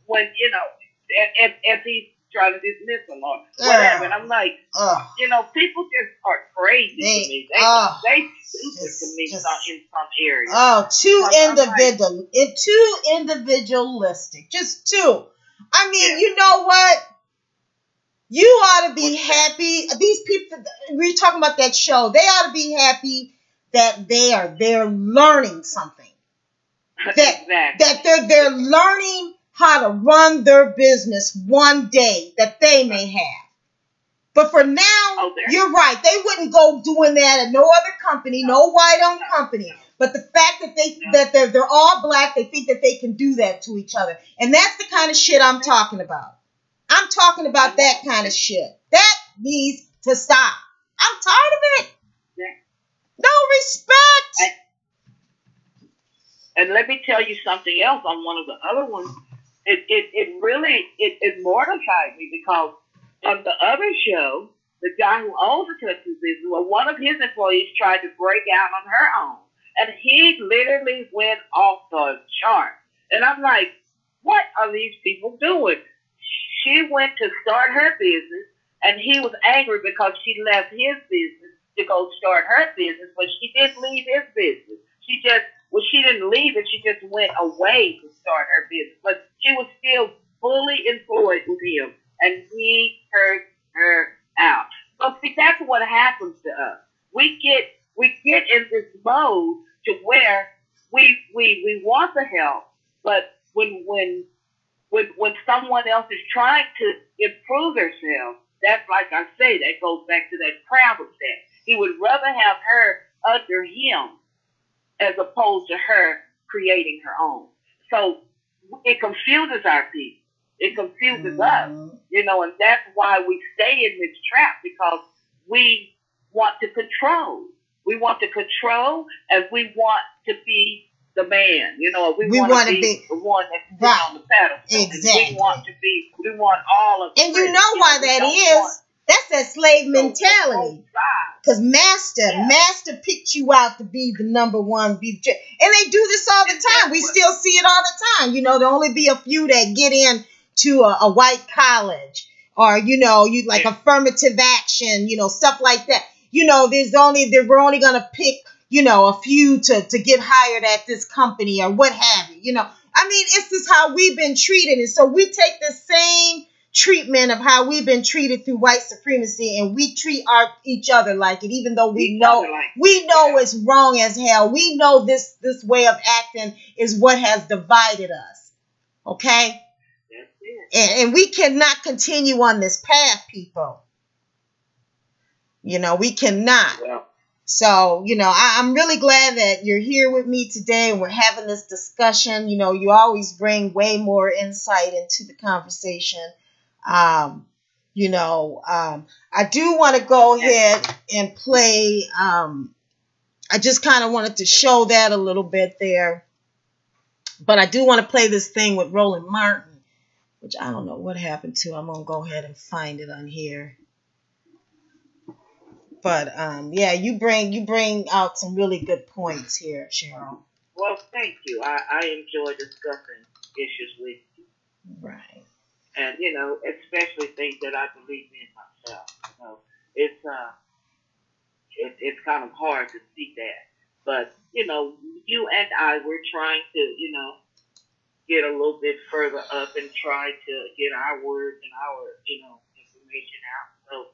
when if he's trying to dismiss them or whatever. And I'm like, people just are crazy to me. They stupid to me in some areas. Too individualistic. Just too. I mean, you know what? You ought to be happy. These people, we're talking about that show. They ought to be happy that they're learning something. That they're learning how to run their business one day that they may have. But for now, you're right. They wouldn't go doing that at no other company, no white-owned company. But the fact that they're all black, they think that they can do that to each other. And that's the kind of shit I'm talking about. I'm talking about that kind of shit. That needs to stop. I'm tired of it. No respect. And let me tell you something else on one of the other ones. It really mortified me, because on the other show, the guy who owns the tattoo business, one of his employees tried to break out on her own. And he literally went off the chart. And I'm like, what are these people doing? She went to start her business, and he was angry because she left his business to go start her business, but she didn't leave his business. She didn't leave it. She just went away to start her business. But she was still fully employed with him, and he cursed her out. So see, that's what happens to us. We get in this mode to where we want the help, but when someone else is trying to improve themselves, that's like I say, that goes back to that crab effect. He would rather have her under him as opposed to her creating her own. So it confuses our people. It confuses us, and that's why we stay in this trap, because we want to control. We want to control, and we want to be the man, we want to be the one that's right on the pedestal. Exactly. We want all of it. And you know why that is? That's that slave mentality. Because master picked you out to be the number one. And they do this all the time. We still see it all the time. There'll only be a few that get in to a white college, or, you like affirmative action, stuff like that. We're only going to pick, a few to get hired at this company or what have you, this is how we've been treated. And so we take the same treatment of how we've been treated through white supremacy, and we treat each other like it, even though we know it's wrong as hell. We know this way of acting is what has divided us. Okay? And we cannot continue on this path, people. We cannot. Yeah. So, I'm really glad that you're here with me today and we're having this discussion. You always bring way more insight into the conversation. I do want to go ahead and play. I just kind of wanted to show that a little bit there. But I do want to play this thing with Roland Martin, which I don't know what happened to. I'm going to go ahead and find it on here. But you bring out some really good points here, Cheryl. Well, thank you. I enjoy discussing issues with you. Right. And especially things that I believe in myself. It's kind of hard to see that, but you and I, we're trying to get a little bit further up and try to get our words and our information out. So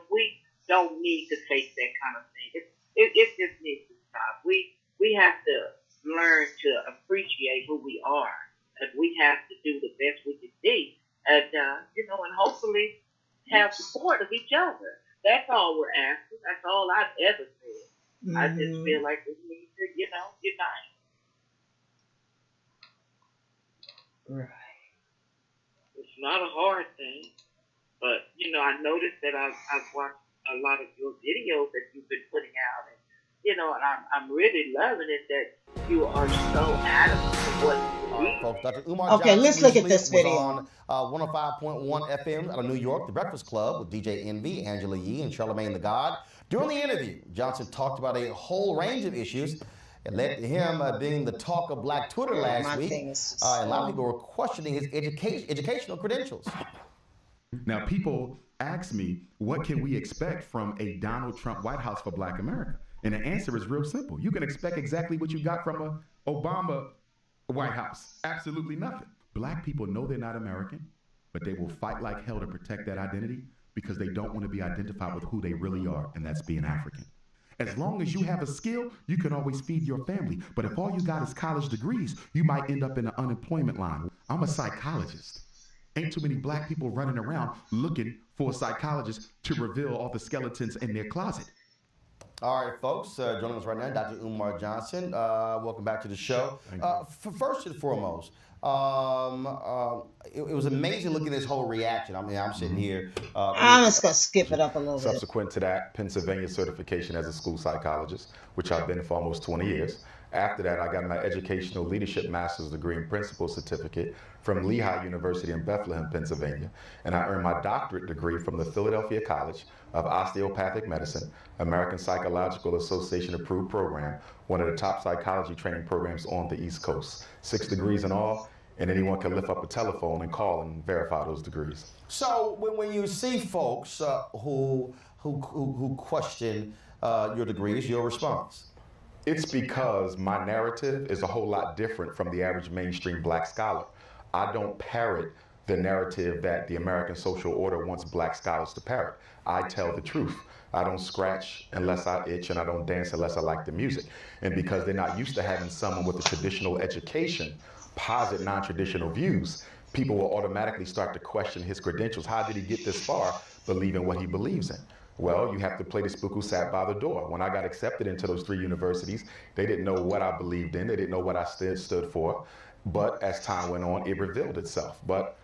we don't need to take that kind of thing. It just needs to stop. We have to learn to appreciate who we are, and we have to do the best we can be, and and hopefully have support of each other. That's all we're asking. That's all I've ever said. Mm-hmm. I just feel like we need to, unite. Right. It's not a hard thing, but I noticed that I've watched a lot of your videos that you've been putting out, and and I'm really loving it that you are so adamant of what you believe. Folks, Dr. Umar Johnson let's look at this video. On 105.1 FM out of New York, The Breakfast Club with DJ Envy, Angela Yee, and Charlamagne the God. During the interview, Johnson talked about a whole range of issues. It led to him being the talk of Black Twitter last week. A lot of people were questioning his educational credentials. Now, people ask me, what can we expect from a Donald Trump White House for Black America? And the answer is real simple. You can expect exactly what you got from a Obama White House. Absolutely nothing. Black people know they're not American, but they will fight like hell to protect that identity because they don't want to be identified with who they really are, and that's being African. As long as you have a skill, you can always feed your family. But if all you got is college degrees, you might end up in the unemployment line. I'm a psychologist. Ain't too many black people running around looking for a psychologist to reveal all the skeletons in their closet. All right, folks, joining us right now, Dr. Umar Johnson. Welcome back to the show. First and foremost, it was amazing looking at this whole reaction. I mean, I'm sitting here. I'm just going to skip it up a little bit. Subsequent to that, Pennsylvania certification as a school psychologist, which I've been for almost 20 years. After that, I got my educational leadership master's degree and principal certificate from Lehigh University in Bethlehem, Pennsylvania. And I earned my doctorate degree from the Philadelphia College of Osteopathic Medicine, American Psychological Association approved program, one of the top psychology training programs on the East Coast. 6 degrees in all, and anyone can lift up a telephone and call and verify those degrees. So when you see folks who question your degrees, your response? It's because my narrative is a whole lot different from the average mainstream black scholar. I don't parrot the narrative that the American social order wants black scholars to parrot. I tell the truth. I don't scratch unless I itch, and I don't dance unless I like the music. And because they're not used to having someone with a traditional education posit non-traditional views, people will automatically start to question his credentials. How did he get this far believing what he believes in? Well, you have to play the spook who sat by the door. When I got accepted into those 3 universities, they didn't know what I believed in. They didn't know what I stood for. But as time went on, it revealed itself. But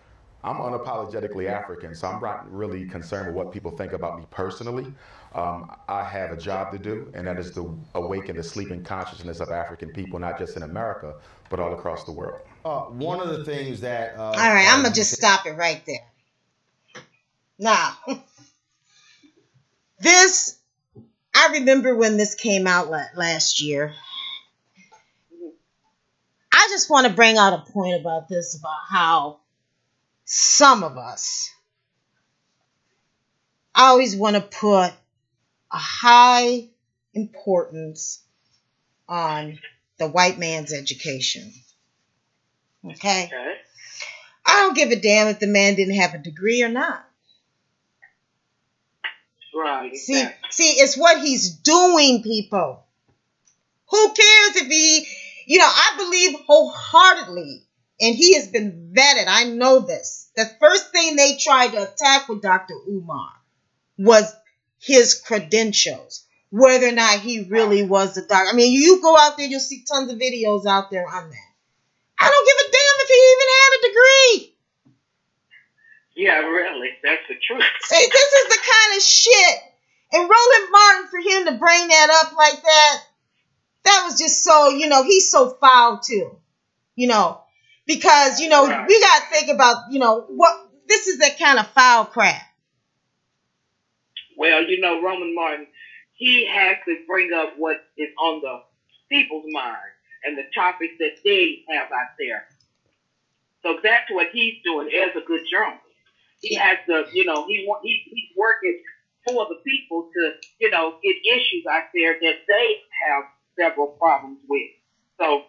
I'm unapologetically African, so I'm not really concerned with what people think about me personally. I have a job to do, and that is to awaken the sleeping consciousness of African people, not just in America, but all across the world. One of the things that... all right, I'm going to just stop it right there. Now, this, I remember when this came out last year. I just want to bring out a point about this, about how some of us, I always want to put a high importance on the white man's education. Okay? I don't give a damn if the man didn't have a degree or not. Right. See, it's what he's doing, people. Who cares if he, I believe wholeheartedly, and he has been vetted. I know this. The first thing they tried to attack with Dr. Umar was his credentials, whether or not he really was the doctor. I mean, you go out there, you'll see tons of videos out there on that. I don't give a damn if he even had a degree. Yeah, really. That's the truth. See, this is the kind of shit. And Roland Martin, for him to bring that up like that was just so, he's so foul too. Because, we got to think about, what this is that kind of foul crap. Well, Roland Martin, he has to bring up what is on the people's mind and the topics that they have out there. So that's what he's doing as a good journalist. He has to, he's working for the people to, get issues out there that they have several problems with. So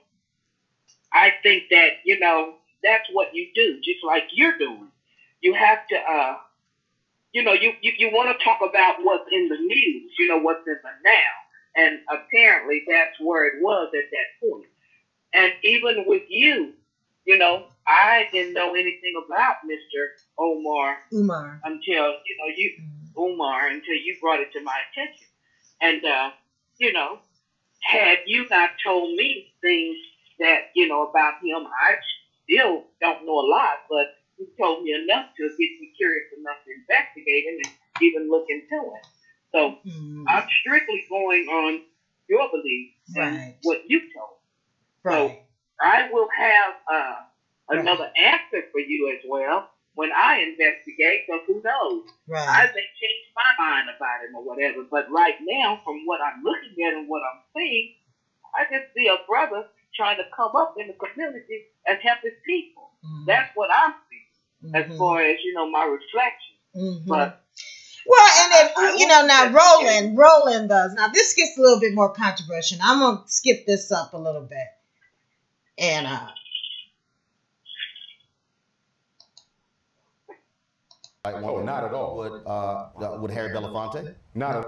I think that, that's what you do, just like you're doing. You have to, you want to talk about what's in the news, what's in the now. And apparently that's where it was at that point. And even with you, I didn't know anything about Mr. Umar until, until you brought it to my attention. And, had you not told me things that, about him, I still don't know a lot, but you told me enough to get me curious enough to investigate him and even look into it. So I'm strictly going on your belief and what you told me. Right. So I will have another answer for you as well when I investigate, because who knows? Right. I may change my mind about him or whatever, but right now, from what I'm looking at and what I'm seeing, I just see a brother trying to come up in the community and help his people. Mm-hmm. That's what I'm seeing, as far as, my reflection. Mm-hmm. But and then, Roland does. Now, this gets a little bit more controversial. I'm going to skip this up a little bit. And, not at all. Would Harry Belafonte? Not at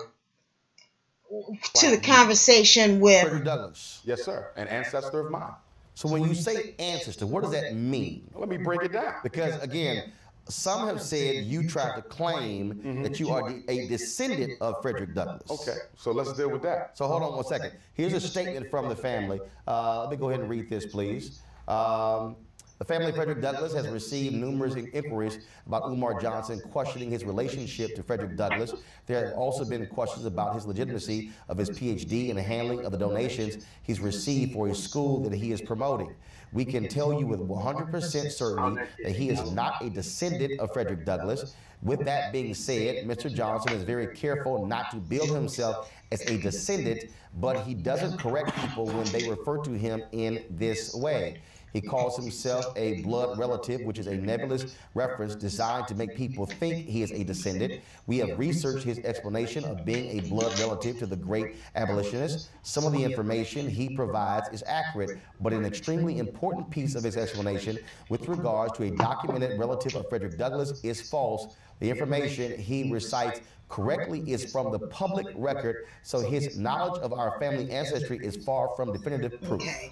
to the conversation with Frederick Douglass. Yes, sir. An ancestor of mine. So when you say ancestor, what does that mean? Let me break it down. Because, again, some have said you tried to claim that you are a descendant of Frederick Douglass. Okay, so let's deal with that. So hold on one second. Here's a statement from the family. Let me go ahead and read this, please. The family of Frederick Douglass has received numerous inquiries about Umar Johnson questioning his relationship to Frederick Douglass. There have also been questions about his legitimacy of his PhD and the handling of the donations he's received for his school that he is promoting. We can tell you with 100% certainty that he is not a descendant of Frederick Douglass. With that being said, Mr. Johnson is very careful not to bill himself as a descendant, but he doesn't correct people when they refer to him in this way. He calls himself a blood relative, which is a nebulous reference designed to make people think he is a descendant. We have researched his explanation of being a blood relative to the great abolitionist. Some of the information he provides is accurate, but an extremely important piece of his explanation with regards to a documented relative of Frederick Douglass is false. The information he recites correctly is from the public record, so his knowledge of our family ancestry is far from definitive proof. Okay.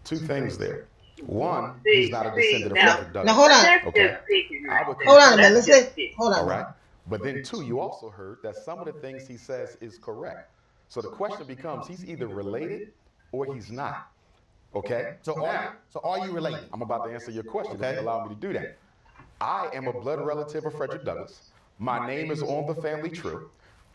Two things there. One, See, he's not a descendant of now- Frederick Now Douglass. hold on. That's Okay. just picking I right would there. Hold on a minute. That's Let's just let. picking. Hold on. All right. But then, two, you also heard that some of the things he says is correct. So the question becomes, he's either related or he's not. Okay? So are you related? I'm about to answer your question. Okay. Allow me to do that. I am a blood relative of Frederick Douglass. My name is on the family tree.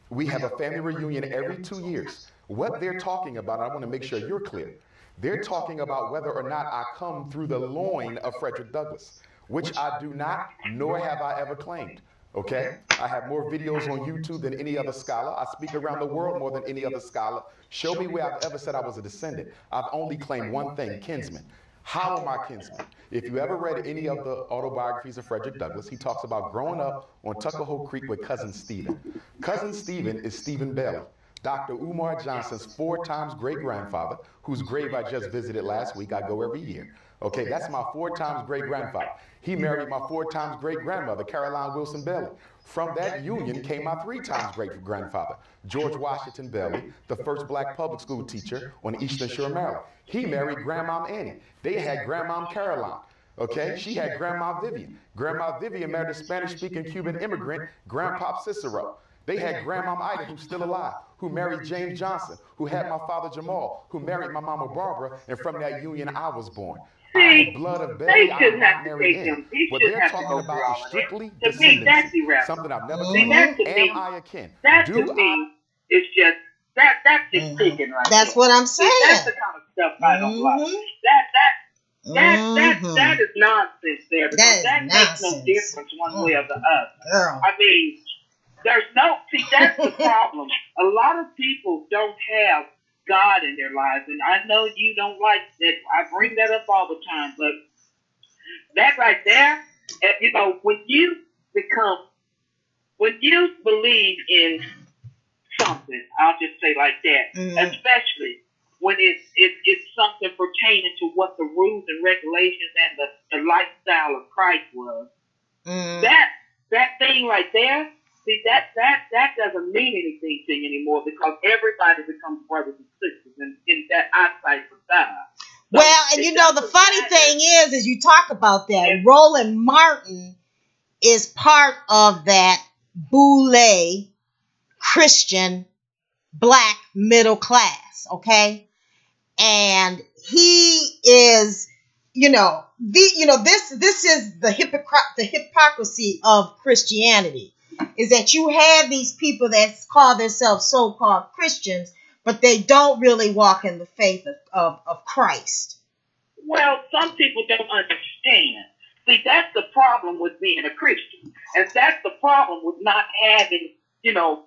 We have a family reunion every 2 years. What they're talking about, I want to make sure you're clear. They're talking about whether or not I come through the loin of Frederick Douglass, which I do not, nor have I ever claimed. Okay? I have more videos on YouTube than any other scholar. I speak around the world more than any other scholar. Show me where I've ever said I was a descendant. I've only claimed one thing, kinsman. How am I kinsman? If you ever read any of the autobiographies of Frederick Douglass, he talks about growing up on Tuckahoe Creek with Cousin Stephen. Cousin Stephen is Stephen Bailey, Dr. Umar Johnson's 4 times great-grandfather, whose grave I just visited last week. I go every year. Okay, that's my 4 times great-grandfather. He married my 4 times great-grandmother, Caroline Wilson Bailey. From that union came my 3 times great-grandfather, George Washington Bailey, the first black public school teacher on Eastern Shore, Maryland. He married Grandmom Annie. They had Grandmom Caroline. Okay, she had Grandma Vivian. Grandma Vivian married a Spanish-speaking Cuban immigrant, Grandpop Cicero. They had Grandmom Ida, who's still alive, who married James Johnson, who had my father Jamal, who married my mama Barbara, and from that union I was born. I'm the blood of Bailey. They I'm shouldn't not have to married take in. them. He What shouldn't they're have to talking go through about all is of strictly that. To me, that's descendancy, irrelevant. something I've never See, claimed. that to me- Am I a kin? That to Do I? me is just that's just picking right That's there. what I'm See, that's the saying. kind of stuff I don't like. Mhm. That is nonsense there, because that makes no nonsense. difference one way or the other. Girl. I mean, that's the problem. A lot of people don't have God in their lives, and I know you don't like that. I bring that up all the time, but that right there, when you believe in something, I'll just say like that, especially when it's something pertaining to what the rules and regulations and the lifestyle of Christ was. That thing right there, see, that doesn't mean anything to you anymore, because everybody becomes brothers and sisters in that eyesight of God. So Well, and you know, the funny thing is you talk about that. Roland Martin is part of that boule Christian black middle class, okay? And he is, this is the hypocrisy of Christianity, is that you have these people that call themselves so-called Christians, but they don't really walk in the faith of Christ. Well, some people don't understand. See, that's the problem with being a Christian. And that's the problem with not having, declaring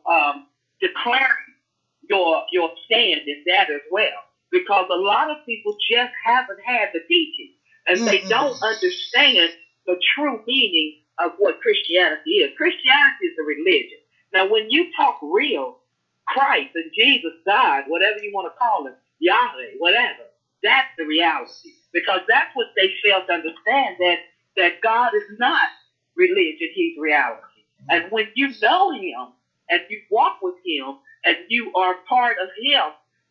your stand in that as well. Because a lot of people just haven't had the teaching. And they don't understand the true meaning of what Christianity is. Christianity is a religion. Now, when you talk real, Christ and Jesus, God, whatever you want to call it, Yahweh, whatever, that's the reality. Because that's what they fail to understand, that God is not religion, he's reality. And when you know him, and you walk with him, and you are part of him,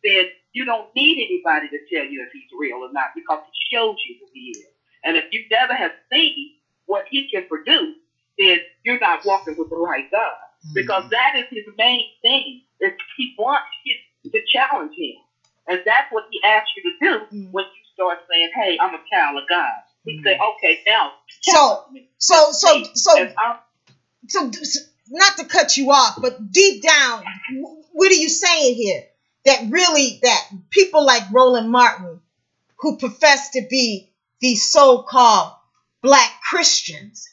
then you don't need anybody to tell you if he's real or not, because he shows you who he is. And if you never have seen what he can produce, then you're not walking with the right God. Because that is his main thing, is he wants you to challenge him. And that's what he asks you to do when you start saying, hey, I'm a child of God. He say, okay, now challenge me. So not to cut you off, but deep down, what are you saying here? That people like Roland Martin, who profess to be these so-called black Christians,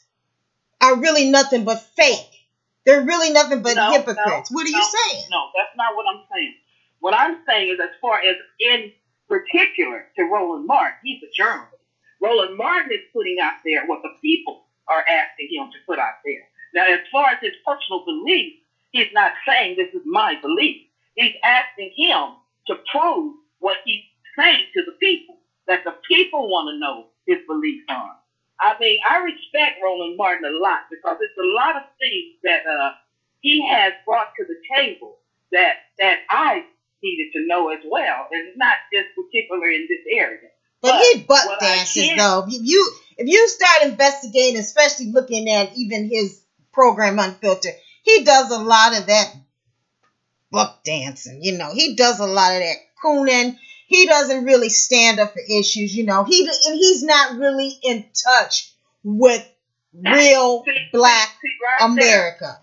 are really nothing but fake. They're really nothing but hypocrites. What are you saying? No, that's not what I'm saying. What I'm saying is, as far as in particular to Roland Martin, he's a journalist. Roland Martin is putting out there what the people are asking him to put out there. Now, as far as his personal beliefs, he's not saying this is my belief. He's asking him to prove what he's saying to the people, that the people want to know his beliefs on. I mean, I respect Roland Martin a lot because it's a lot of things that he has brought to the table that I needed to know as well, and not just particular in this area. But he butt dances though. If you start investigating, especially looking at even his program Unfiltered, he does a lot of that buck dancing. You know, he does a lot of that crooning. He doesn't really stand up for issues. You know, he's not really in touch with real Black America.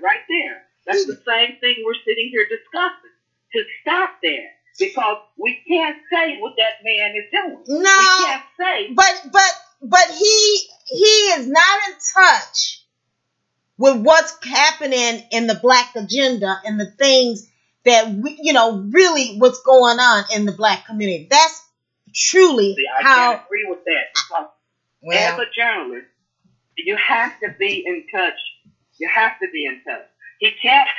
Right there. That's the same thing we're sitting here discussing. To stop there. Because we can't say what that man is doing. No, we can't say. But he is not in touch with what's happening in the Black agenda and the things that really what's going on in the Black community. That's truly I can't agree with that. Because as a journalist, you have to be in touch. You have to be in touch. You can't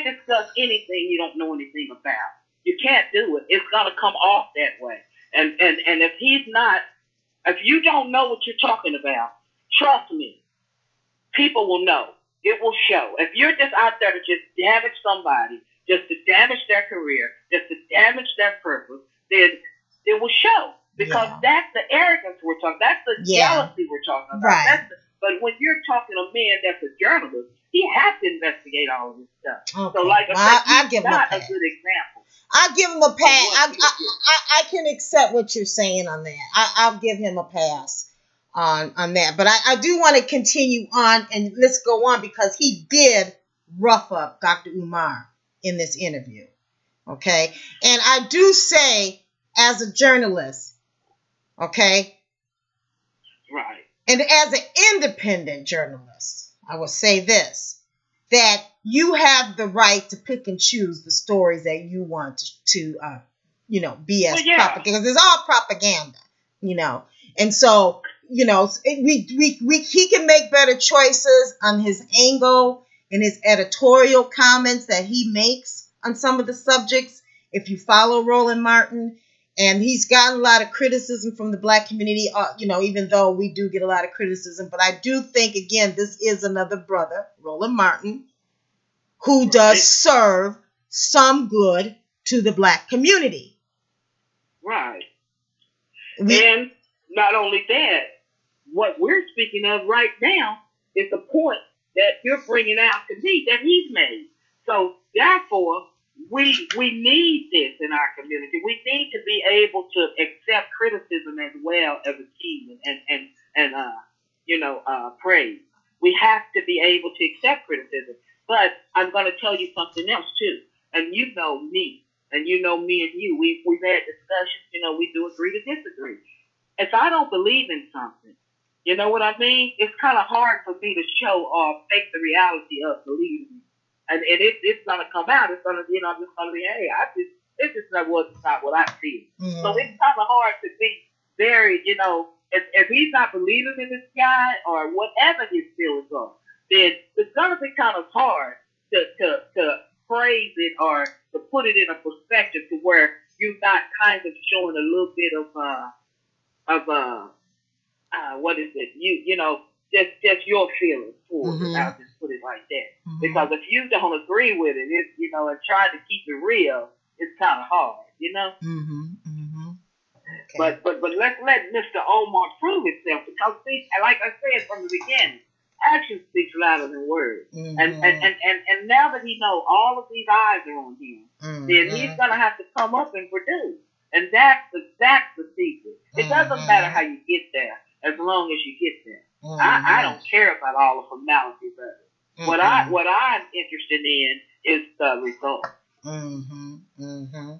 discuss anything you don't know anything about. You can't do it. It's gonna come off that way. And if you don't know what you're talking about, trust me, people will know. It will show. If you're just out there to just damage somebody, just to damage their career, just to damage their purpose, then it will show. Because that's the arrogance we're talking about. That's the jealousy we're talking about. Right. But when you're talking to a man that's a journalist, he has to investigate all of this stuff. Okay. So, like I said, he's not a good example. I'll give him a pass. I can accept what you're saying on that. I'll give him a pass on that. But I do want to continue on, and let's go on, because he did rough up Dr. Umar in this interview. Okay? And I do say, as a journalist, okay? Right. And as an independent journalist, I will say this, that you have the right to pick and choose the stories that you want to be as propaganda, because it's all propaganda, And so, he can make better choices on his angle and his editorial comments that he makes on some of the subjects. If you follow Roland Martin, and he's gotten a lot of criticism from the Black community, even though we do get a lot of criticism. But I do think, again, this is another brother, Roland Martin, who does serve some good to the Black community. Right. And not only that, what we're speaking of right now is the point that you're bringing out to me that he's made. So, therefore, we need this in our community. We need to be able to accept criticism as well as achievement and praise. We have to be able to accept criticism. But I'm going to tell you something else too. And you know me, and you know me and you. We've had discussions. We do agree to disagree. If I don't believe in something, you know what I mean? It's kind of hard for me to show or fake the reality of believing. And it's going to come out. It's going to, I'm just going to be, hey, it's just not what I feel. Mm-hmm. So it's kind of hard to be very, if he's not believing in this guy or whatever his feelings are, then it's going to be kind of hard to praise it or to put it in a perspective to where you're not kind of showing a little bit of what is it? Just your feelings towards it. I'll just put it like that. Mm-hmm. Because if you don't agree with it, and trying to keep it real, it's kind of hard, Mm-hmm. Mm-hmm. Okay. But let's let Mr. Omar prove himself, because see, like I said from the beginning, action speaks louder than words. Mm-hmm. And now that he knows all of these eyes are on him, then he's gonna have to come up and produce. And that's the secret. It doesn't matter how you get there, as long as you get there. Mm-hmm. I don't care about all the formalities of it. Mm-hmm. What I'm interested in is the result. Mm-hmm. Mm-hmm.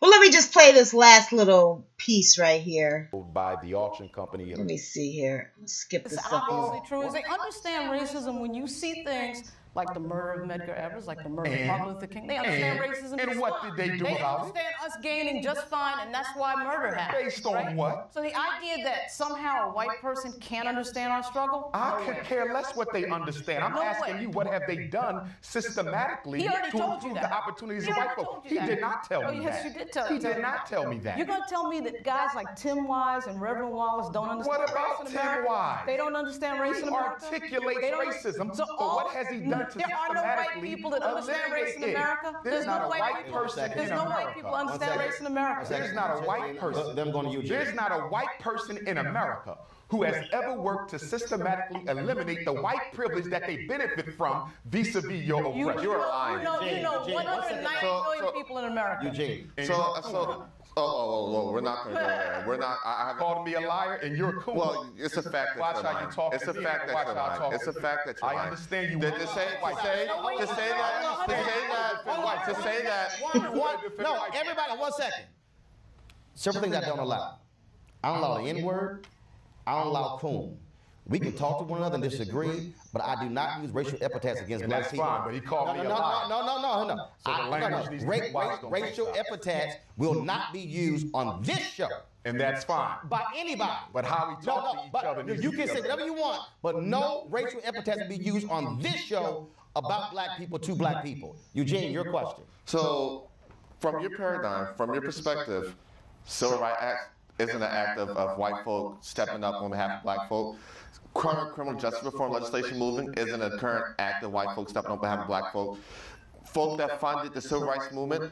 Well, let me just play this last little piece right here. By the auction company. Let me see here. Let's skip this It's up. obviously true. Is they understand racism when you see things like the murder of Medgar Evers, like the murder of Martin Luther King. They understand racism. And what did they do about it? They understand us gaining just fine, and that's why murder happened. Based on what? So the idea that somehow a white person can't understand our struggle? I could care less what they understand. I'm asking you, what have they done systematically to improve the opportunities of white folks? He did not tell me that. Yes, you did tell me. He did not tell me that. You're going to tell me that guys like Tim Wise and Reverend Wallace don't understand What about Tim Wise? They don't understand race in America? He articulates racism, but what has he done to there are no white people that understand race in America. There's not a white person in America. There's no white people understand race in America. There's not a white person. There's not a white person in America who has ever worked to systematically eliminate the white privilege that they benefit from vis-a-vis your oppression. You're lying. You know 190 million people in America. Eugene. We're not going to go there. We're not. I have called me a liar, and you're cool. Well, it's a fact that Watch you're how lying. you talk. It's a fact that you're lying. It's a fact that you're lying. I understand you. To say that. No, everybody, 1 second. Several things I don't allow. I don't allow the N-word. I don't allow coon. We can talk to one another and disagree, but I do not use racial epithets against black people. That's fine, but he called me a liar. No. Racial epithets will not be used on this show. And that's fine. By anybody. But how we talk to each other. You can say whatever you want, but no racial epithets will be used on this show about black people to black people. Eugene, your question. So, from your paradigm, from your perspective, Civil Rights Act isn't an act of white folk stepping up on behalf of black folk. Current criminal justice reform legislation movement isn't a current act of white folk stepping on behalf of black folk. Folk that funded the civil rights movement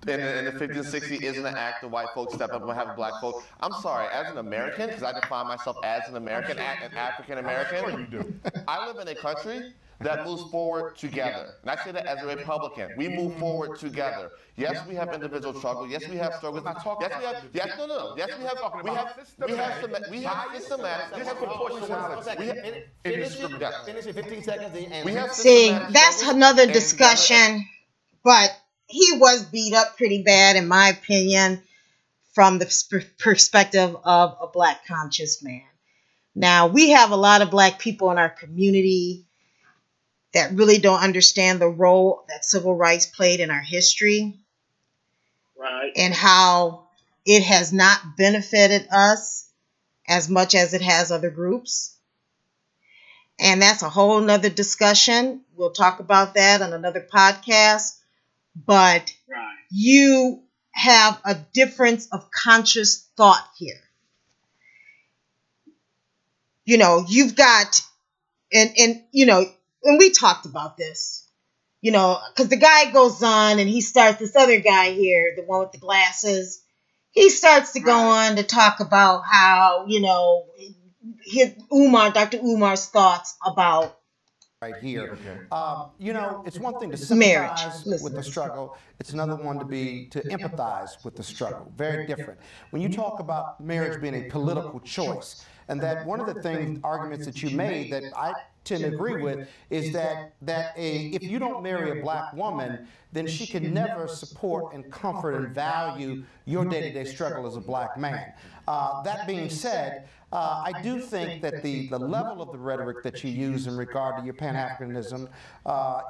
in the 50s and 60s isn't an act of white folks stepping up and having black folks. I'm sorry, as an American, because I define myself as an American, an African American, I live in a country that moves forward together. And I say that as a Republican. We move forward together. Yes, we have individual struggles. Yes, we have struggles. We have systematic. Finish in 15 seconds. See, that's another discussion, but he was beat up pretty bad, in my opinion, from the perspective of a black conscious man. Now, we have a lot of black people in our community that really don't understand the role that civil rights played in our history. Right. And how it has not benefited us as much as it has other groups. And that's a whole nother discussion. We'll talk about that on another podcast. But you have a difference of conscious thought here. You know, you've got, and we talked about this, you know, because the guy goes on and he starts, this other guy here, the one with the glasses, he starts to go on to talk about how, you know, Dr. Umar's thoughts about right here. You know, it's one thing to sympathize with the struggle. It's another one to empathize with the struggle. Very different. When you talk about marriage being a political choice, and that one of the arguments that you made that I tend to agree with is that if you don't marry a black woman, then she can never support and comfort and value your day-to-day struggle as a black man. That being said, I do think that the level of the rhetoric that you use in regard to your Pan-Africanism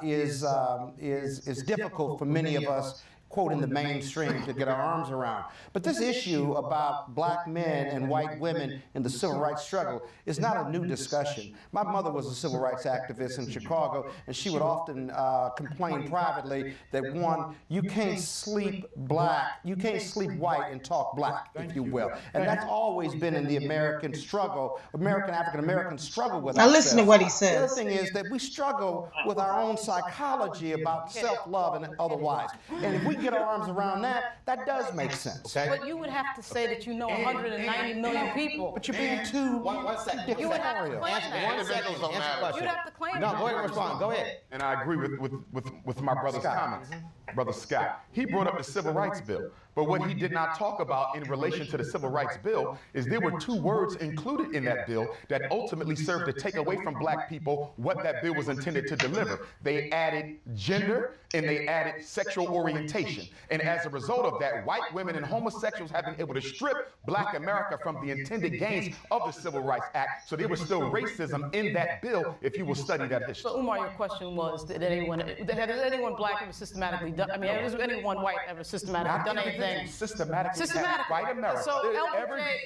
is difficult for many of us, quote, in the mainstream to get our arms around. But this issue about black men and white women in the civil rights struggle is not a new discussion. My mother was a civil rights activist in Chicago, and she would often complain privately that, one, you can't sleep black, you can't sleep white and talk black, if you will. And that's always been in the American struggle, African-American struggle with ourselves. Now listen to what he says. The other thing is that we struggle with our own psychology about self-love and otherwise. And if we get our arms around that, that does make sense. Okay? But you would have to say that you know 190 million people. But you're being too... One second. You would have to claim that. Individuals don't matter. You'd have to claim No, go ahead and respond. Go ahead. And I agree with my brother's comments. Brother Scott, he brought up the Civil Rights Bill. But what he did not talk about in relation to the Civil Rights Bill is there were two words included in that bill that ultimately served to take away from black people what that bill was intended to deliver. They added gender and they added sexual orientation. And as a result of that, white women and homosexuals have been able to strip Black America from the intended gains of the Civil Rights Act. So there was still racism in that bill if you will study that history. So Umar, your question was, has anyone black ever systematically done, I mean, has anyone white ever systematically done anything? Systematically. White America. So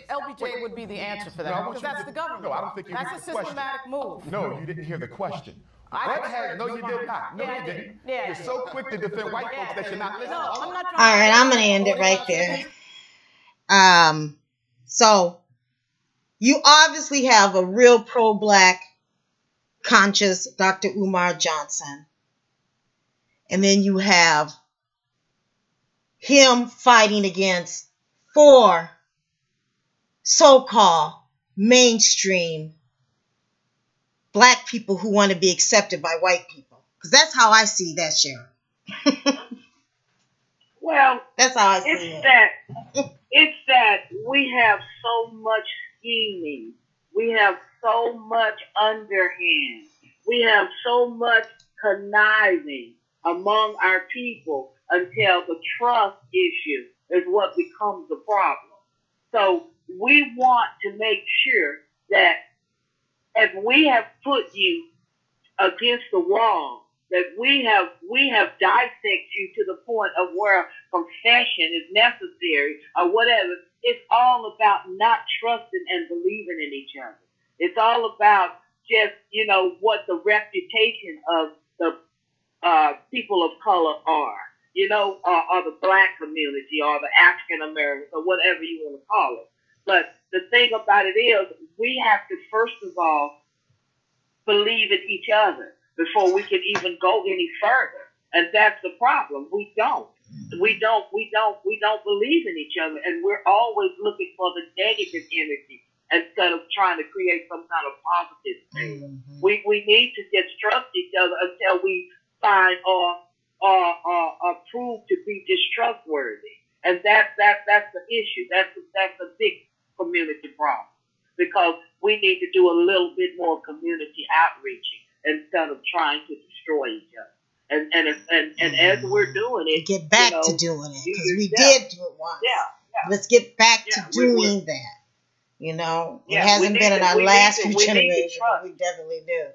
LBJ would be the answer for that, because that's the government. No, I don't think you That's a systematic move. No, you didn't hear the question. No, you did not. No, you didn't. You're so quick to defend white folks that you're not listening. No, I'm not trying. All right, I'm going to end it right there. So you obviously have a real pro-black conscious Dr. Umar Johnson. And then you have him fighting against 4 so-called mainstream black people who want to be accepted by white people. Because that's how I see that, Sharon. Well, that's how I see it. It's that we have so much scheming. We have so much underhand. We have so much conniving among our people until the trust issue is what becomes the problem. So we want to make sure that if we have put you against the wall, that we have dissected you to the point of where confession is necessary or whatever. It's all about not trusting and believing in each other. It's all about just, what the reputation of the people of color are, or the black community or the African Americans or whatever you want to call it. But the thing about it is we have to first of all believe in each other before we can even go any further. And that's the problem. We don't believe in each other, and we're always looking for the negative energy instead of trying to create some kind of positive thing. Mm-hmm. We need to just trust each other until we find or prove to be distrustworthy. And that's the issue. That's a big community problem, because we need to do a little bit more community outreaching instead of trying to destroy each other. And as we're doing it, get back to doing it, because we did do it once. Yeah. Let's get back to doing that. It hasn't been in our last few generations, but we definitely do.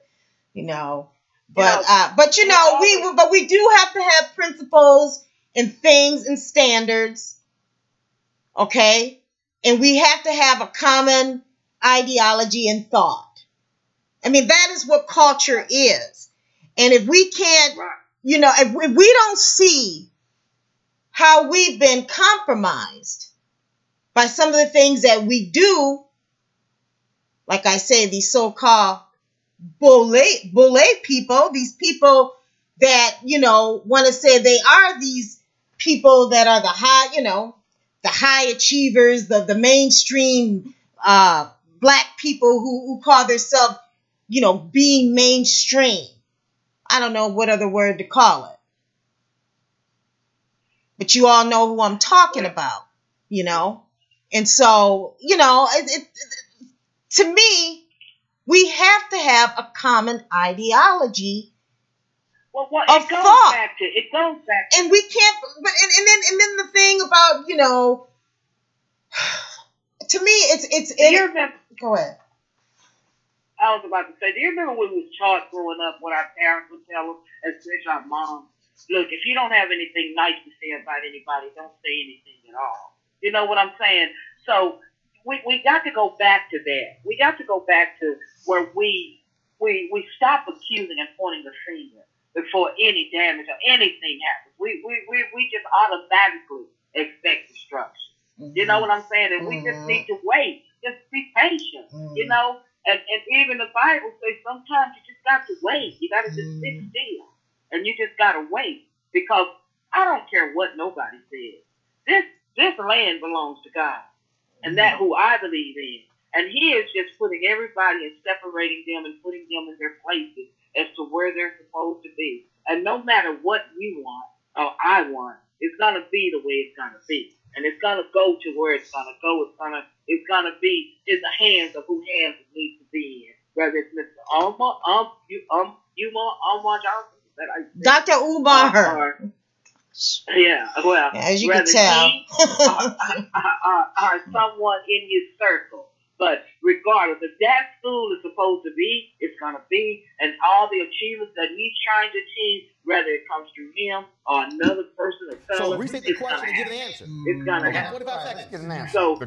But we do have to have principles and things and standards, okay? And we have to have a common ideology and thought. I mean, that is what culture is. And if we can't, if we don't see how we've been compromised by some of the things that we do, like I say, these so-called bulle people, these people that, want to say they are these people that are the high achievers, the mainstream black people who call themselves, being mainstream. I don't know what other word to call it. But you all know who I'm talking about, And so, to me, we have to have a common ideology of thought. It goes back to. And we can't, and then the thing about, to me, it's go ahead. I was about to say, do you remember when we was taught growing up what our parents would tell us, especially our moms? Look, if you don't have anything nice to say about anybody, don't say anything at all. You know what I'm saying? So we got to go back to that. We got to go back to where we stop accusing and pointing the finger before any damage or anything happens. We just automatically expect destruction. Mm-hmm. You know what I'm saying? And we just need to wait. Just be patient, And even the Bible says sometimes you just got to wait. You got to just sit still. And you just got to wait. Because I don't care what nobody says. This land belongs to God. And that who I believe in. And he is just putting everybody and separating them and putting them in their places as to where they're supposed to be. And no matter what you want or I want, it's going to be the way it's going to be. And it's going to go to where it's going to go. It's going to be in the hands of who hands it needs to be in. Whether it's Mr. Umar Johnson that I said. Dr. Umar. Yeah, well, as you can whether tell. he or someone in his circle. But regardless, if that school is supposed to be, it's going to be, and all the achievements that he's trying to achieve, whether it comes through him or another person or So fellow, restate the question and give the answer. It's going to Okay, happen. 45 seconds. Get an answer. So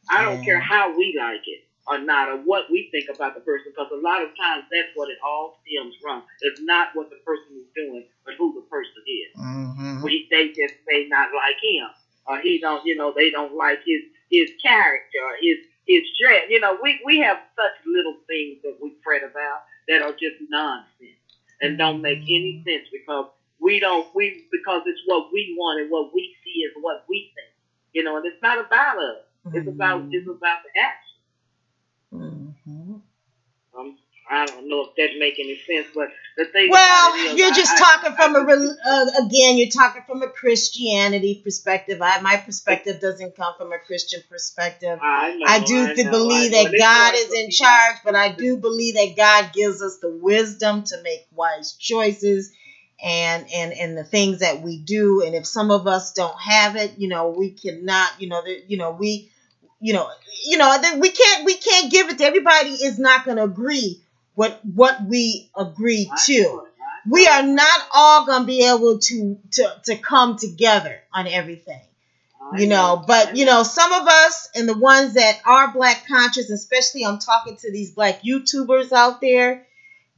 I don't care how we like it or not, or what we think about the person, because a lot of times that's what it all stems from. It's not what the person is doing, but who the person is. Mm-hmm. They just may not like him, or he don't, they don't like his character or his dress. We have such little things that we fret about that are just nonsense and don't make any sense because because it's what we want and what we see is what we think. And it's not about us. It's about the action. Mm-hmm. I don't know if that make any sense, but the thing. Well, you're just talking from you're talking from a Christianity perspective. My perspective doesn't come from a Christian perspective. I do believe that God is in charge, but I do believe that God gives us the wisdom to make wise choices and the things that we do. And if some of us don't have it, we cannot, we can't give it to everybody. Is not going to agree what we agree to. We are not all going to be able to come together on everything, but some of us and the ones that are Black conscious, especially I'm talking to these Black YouTubers out there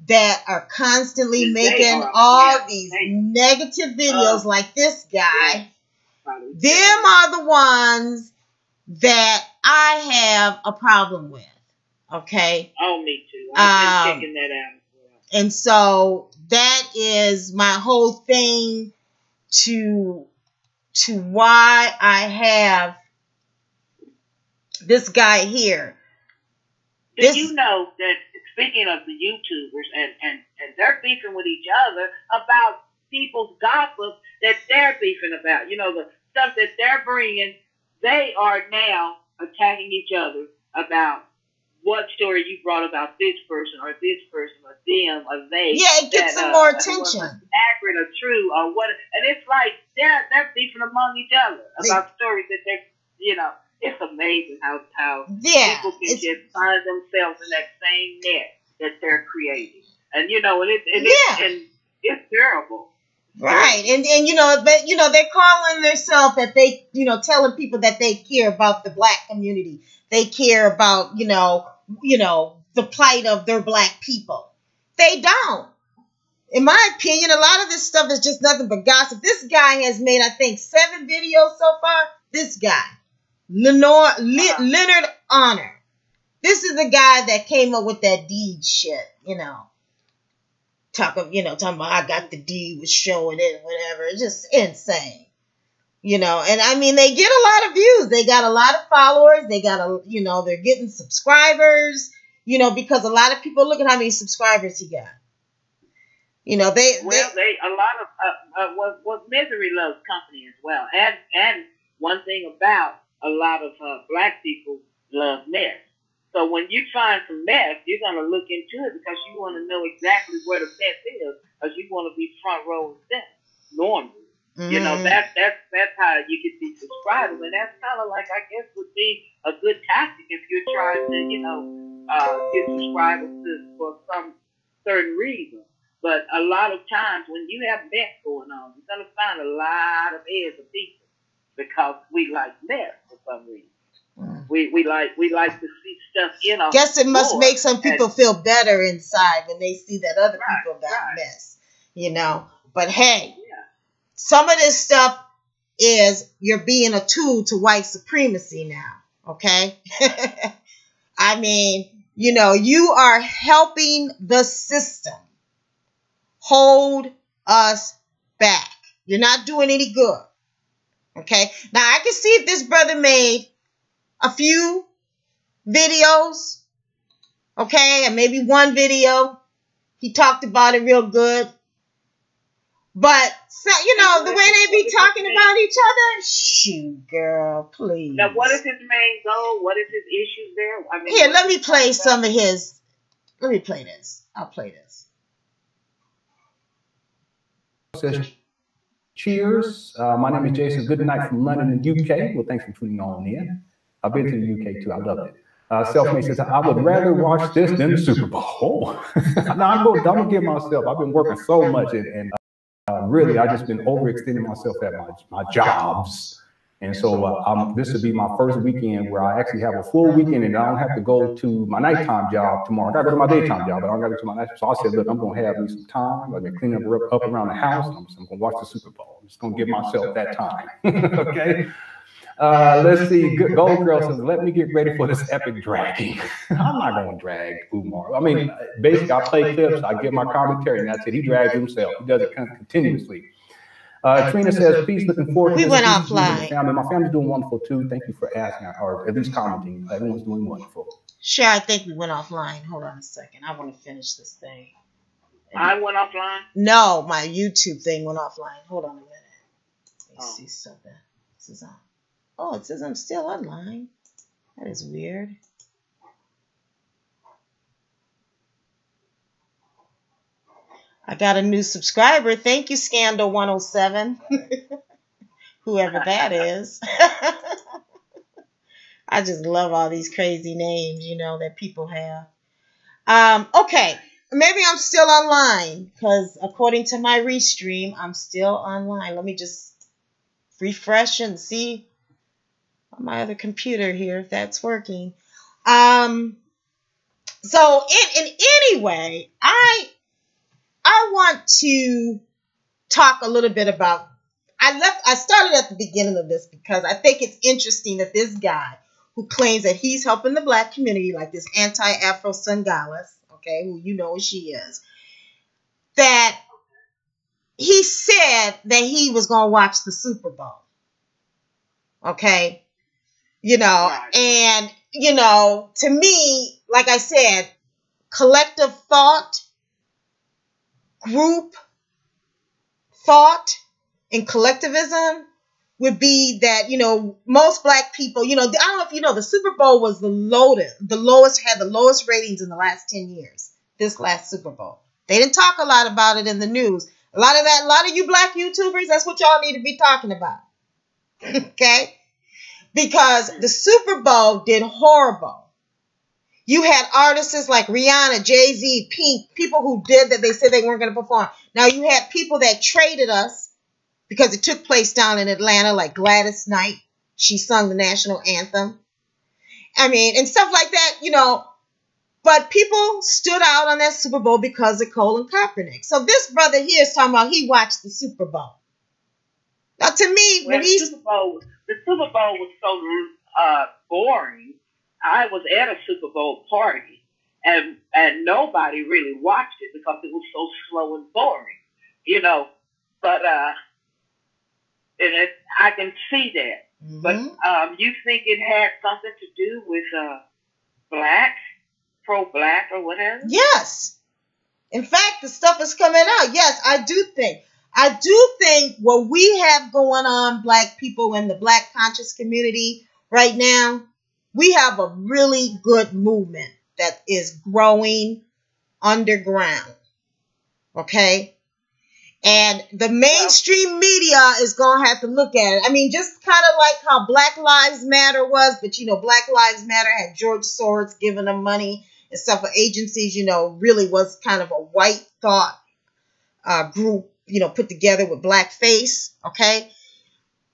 that are constantly making all these negative videos like this guy. Them are the ones that I have a problem with. Okay. Oh, me too. I've been checking that out as well. And so that is my whole thing to why I have this guy here. Do you know that, speaking of the YouTubers and they're beefing with each other about people's gossip that they're beefing about, the stuff that they're bringing, they are now attacking each other about what story you brought about this person or them or they. Yeah, it gets some more attention. Accurate or true or what, and it's like they're beefing among each other about stories that they're, it's amazing how people can just find themselves in that same net that they're creating, and it's terrible. Right, and they're calling themselves that they telling people that they care about the Black community. They care about the plight of their Black people. They don't. In my opinion, a lot of this stuff is just nothing but gossip. This guy has made, I think, 7 videos so far. This guy, Leonard Honor. This is the guy that came up with that deed shit. Talking about I got the deed, was showing it, whatever. It's just insane. And I mean, they get a lot of views. They got a lot of followers. They got they're getting subscribers, because a lot of people, look at how many subscribers he got. A lot of misery loves company as well. And one thing about a lot of Black people love mess. So when you find some mess, you're going to look into it because you want to know exactly where the mess is, because you want to be front row and center normally. Mm-hmm. That's how you get these subscribers, and that's kind of like, I guess, would be a good tactic if you're trying to get subscribers for some certain reason. But a lot of times when you have mess going on, you're gonna find a lot of heads of people because we like mess for some reason. We like to see stuff in our. Guess it must make some people feel better inside when they see that other people got mess, But hey. Some of this stuff is you're being a tool to white supremacy now, okay? I mean, you are helping the system hold us back. You're not doing any good, okay? Now, I can see if this brother made a few videos, okay, and maybe one video, he talked about it real good. But, the way they be talking about each other, shoot, girl, please. Now, what is his main goal? What is his issues there? I mean, here, let me play some of his. Let me play this. I'll play this. says, cheers. My name is Jason. Good night from London in the UK. Well, thanks for tuning on in. I've been to the UK too. I loved it. Selfmade says, I would rather watch this than the Super Bowl. No, I'm going to give myself. I've been working so much and really, I've just been overextending myself at my jobs. And so this will be my first weekend where I actually have a full weekend and I don't have to go to my nighttime job tomorrow. I got to go to my daytime job, but I don't got to go to my nighttime. So I said, look, I'm going to have me some time. I'm going to clean up around the house. I'm going to watch the Super Bowl. I'm just going to give myself that time. Okay. Let's see. Gold Girl says, let me get ready for this epic dragging. I'm not going to drag Umar. I mean, basically, I play clips. I give my commentary, and that's it. He drags himself. He does it continuously. Trina says, peace, looking forward to We this. went offline. Family. My family's doing wonderful, too. Thank you for asking, or at least commenting. Everyone's doing wonderful. Sure, I think we went offline. Hold on a second. I want to finish this thing. I went offline? No, my YouTube thing went offline. Hold on a minute. Let me see something. This is on. Oh, it says I'm still online. That is weird. I got a new subscriber. Thank you, Scandal107. Whoever that is. I just love all these crazy names, you know, that people have. Okay. Maybe I'm still online because according to my restream, I'm still online. Let me just refresh and see on my other computer here if that's working. So in any way, I want to talk a little bit about, I started at the beginning of this because I think it's interesting that this guy who claims that he's helping the black community, like this anti-Afro Sungales, okay, who you know who she is, that he said that he was going to watch the Super Bowl. Okay? You know, and, you know, to me, like I said, collective thought, group thought, and collectivism would be that, you know, most black people, you know, I don't know if you know, the Super Bowl was had the lowest ratings in the last 10 years, this last Super Bowl. They didn't talk a lot about it in the news. A lot of you black YouTubers, that's what y'all need to be talking about. Okay? Because the Super Bowl did horrible. You had artists like Rihanna, Jay-Z, Pink, people who did that they said they weren't going to perform. Now you had people that traded us because it took place down in Atlanta, like Gladys Knight. She sung the national anthem. I mean, and stuff like that, you know. But people stood out on that Super Bowl because of Colin Kaepernick. So this brother here is talking about he watched the Super Bowl. Now, to me, when the Super Bowl was so boring. I was at a Super Bowl party, and nobody really watched it because it was so slow and boring, you know. But I can see that. Mm-hmm. But you think it had something to do with black, pro-black, or whatever? Yes. In fact, the stuff is coming out. Yes, I do think what we have going on, black people in the black conscious community right now, we have a really good movement that is growing underground. Okay? And the mainstream media is going to have to look at it. I mean, just kind of like how Black Lives Matter was, but, you know, Black Lives Matter had George Soros giving them money and stuff for agencies, you know, really was kind of a white thought group, you know, put together with blackface, okay?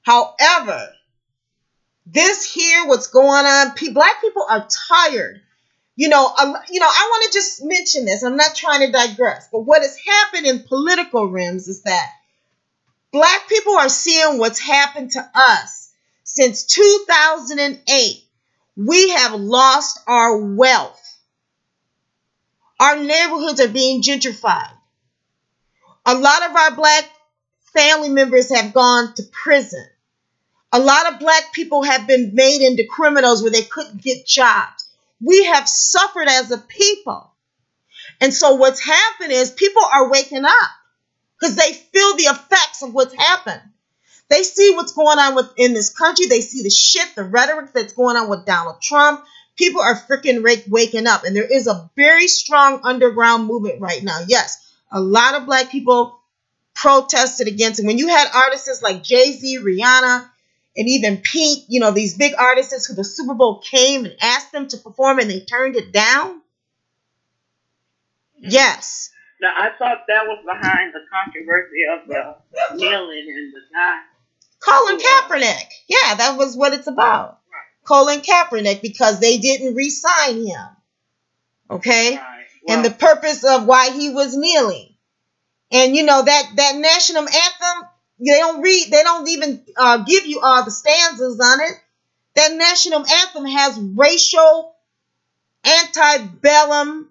However, this here, what's going on, black people are tired. You know, I want to just mention this. I'm not trying to digress, but what has happened in political rims is that black people are seeing what's happened to us since 2008. We have lost our wealth. Our neighborhoods are being gentrified. A lot of our black family members have gone to prison. A lot of black people have been made into criminals where they couldn't get jobs. We have suffered as a people. And so what's happened is people are waking up because they feel the effects of what's happened. They see what's going on in this country. They see the rhetoric that's going on with Donald Trump. People are freaking waking up. And there is a very strong underground movement right now. Yes, a lot of black people protested against it. When you had artists like Jay-Z, Rihanna, and even Pink, you know, these big artists who the Super Bowl came and asked them to perform and they turned it down. Yes. Now, I thought that was behind the controversy of the kneeling and the guy. Colin Kaepernick. Yeah, that was what it's about. Right. Colin Kaepernick, because they didn't re-sign him. Okay? Right. Well, And the purpose of why he was kneeling. And you know, that national anthem, they don't even give you all the stanzas on it. That national anthem has racial, antebellum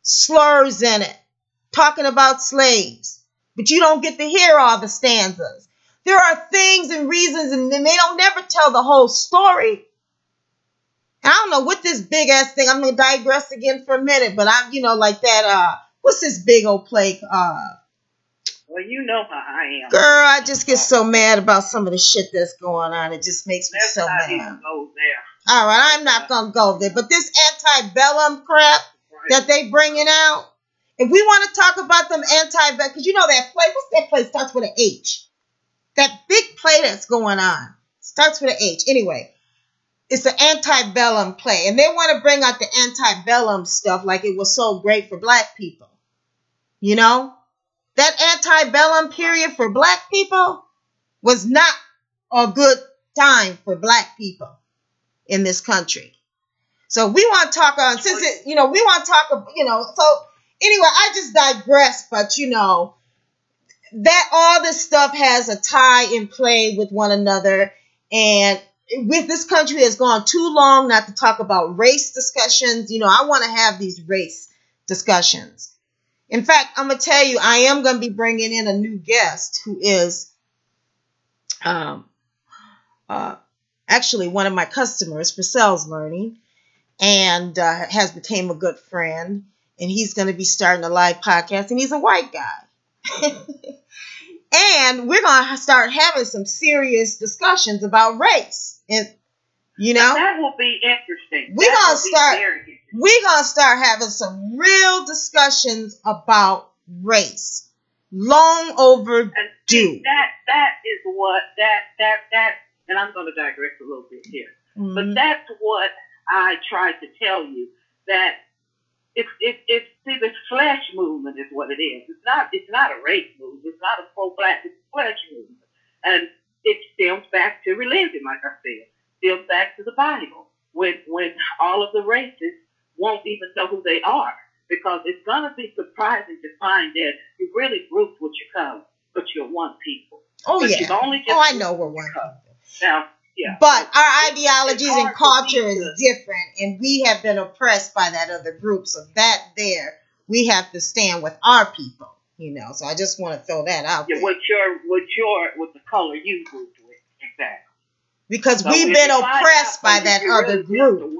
slurs in it, talking about slaves. But you don't get to hear all the stanzas. There are things and reasons, and they don't never tell the whole story. I don't know what this big ass thing. I'm gonna digress again for a minute, but I'm, you know, like that. What's this big old play? Well, you know how I am. Girl, I just get so mad about some of the shit that's going on. It just makes me Let's so not even mad. go there. All right, I'm not gonna go there. But this antebellum crap that they bringing out, if we want to talk about them antebellum, because you know that play. What's that play? Starts with an H. That big play that's going on starts with an H. Anyway, it's the antebellum play, and they want to bring out the antebellum stuff like it was so great for black people. You know, that antebellum period for black people was not a good time for black people in this country. So we want to talk on, since it, you know, we want to talk, you know, so anyway, I just digress, but you know, that all this stuff has a tie and play with one another, and with this country has gone too long not to talk about race discussions. You know, I want to have these race discussions. In fact, I'm going to tell you, I am going to be bringing in a new guest who is actually one of my customers for sales learning, and has become a good friend, and he's going to be starting a live podcast, and he's a white guy. And we're going to start having some serious discussions about race. And, you know, that will be interesting. We're going to start having some real discussions about race. Long overdue. And see, that is what, that, and I'm going to digress a little bit here. Mm-hmm. But that's what I tried to tell you, that it's see, this flesh movement is what it is. It's not a race movement. It's not a pro-black. It's a flesh movement, and it stems back to religion, like I said. Stems back to the Bible, when all of the races won't even know who they are, because it's gonna be surprising to find that you're really grouped with your color, but you're one people. Oh but yeah. I know we're one people. Now. Yeah. But our ideologies and culture is different, and we have been oppressed by that other group. So that there, we have to stand with our people, you know. So I just want to throw that out there. With the color you grouped with, exactly. Because so we've been oppressed by that other group.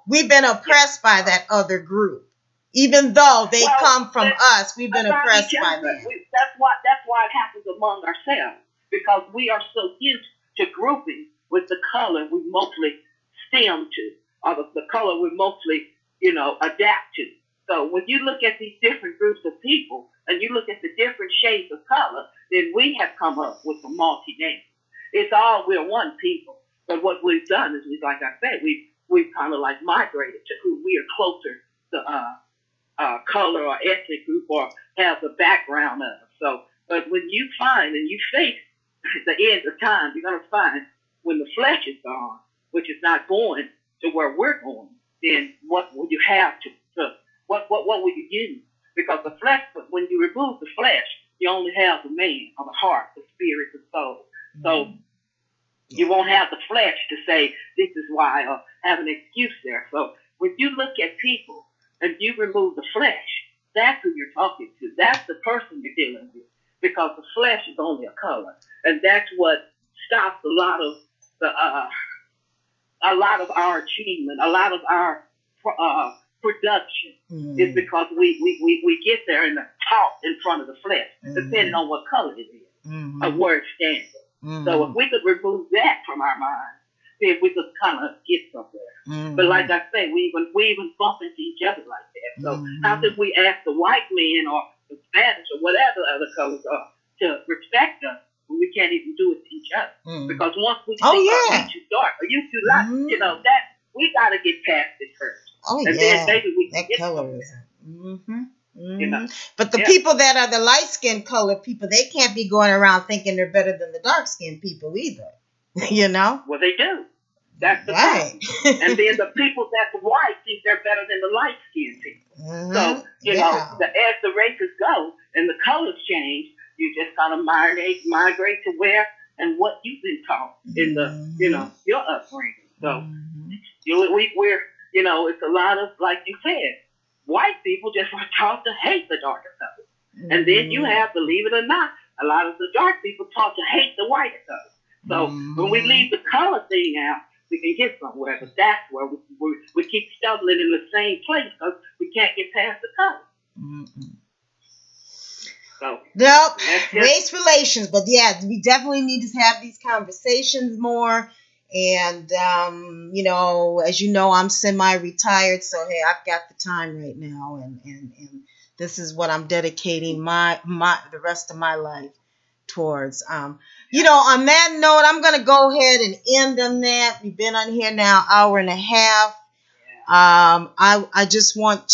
We've been oppressed by that other group, even though they come from us. We've been oppressed by them. That's why it happens among ourselves, because we are so used to grouping with the color we mostly stem to, or the color we mostly, you know, adapt to. So when you look at these different groups of people, and you look at the different shades of color, then we have come up with a multi-name. We're one people. But what we've done is, like I said, we've kind of like migrated to who we are closer to color or ethnic group or have the background of. So, but when you find and you face at the end of time, you're going to find when the flesh is gone, which is not going to where we're going, then what will you have what will you use? Because the flesh, when you remove the flesh, you only have the man, or the heart, the spirit, the soul. So you won't have the flesh to say, this is why, or have an excuse there. So when you look at people and you remove the flesh, that's who you're talking to. That's the person you're dealing with. Because the flesh is only a color. And that's what stops a lot of our achievement, a lot of our production, is because we get there and are taught in front of the flesh, depending on what color it is, or where it stands. So if we could remove that from our minds, then we could kind of get somewhere. But like I say, we even bump into each other like that. So how could we ask the white men or the Spanish or whatever other colors are to respect us when we can't even do it to each other. Because once we think, you too dark or you too light, that we got to get past it first. And then maybe we can get somewhere. But the people that are the light-skinned colored people, they can't be going around thinking they're better than the dark-skinned people either. Well, they do. That's the right. And then the people that's white think they're better than the light-skinned people. So, as the races go and the colors change, you just kind of migrate to where and what you've been taught in the, your upbringing. So, we're, it's a lot of, like you said, white people just were taught to hate the darker colors. And then you have, believe it or not, a lot of the dark people taught to hate the whiter colors. So when we leave the color thing out, we can get somewhere. But that's where we keep stumbling in the same place because we can't get past the color. So, nope, race relations. But yeah, we definitely need to have these conversations more. And, as you know, I'm semi-retired. So, hey, I've got the time right now. And this is what I'm dedicating the rest of my life towards. On that note, I'm going to go ahead and end on that. We've been on here now an hour and a half. I just want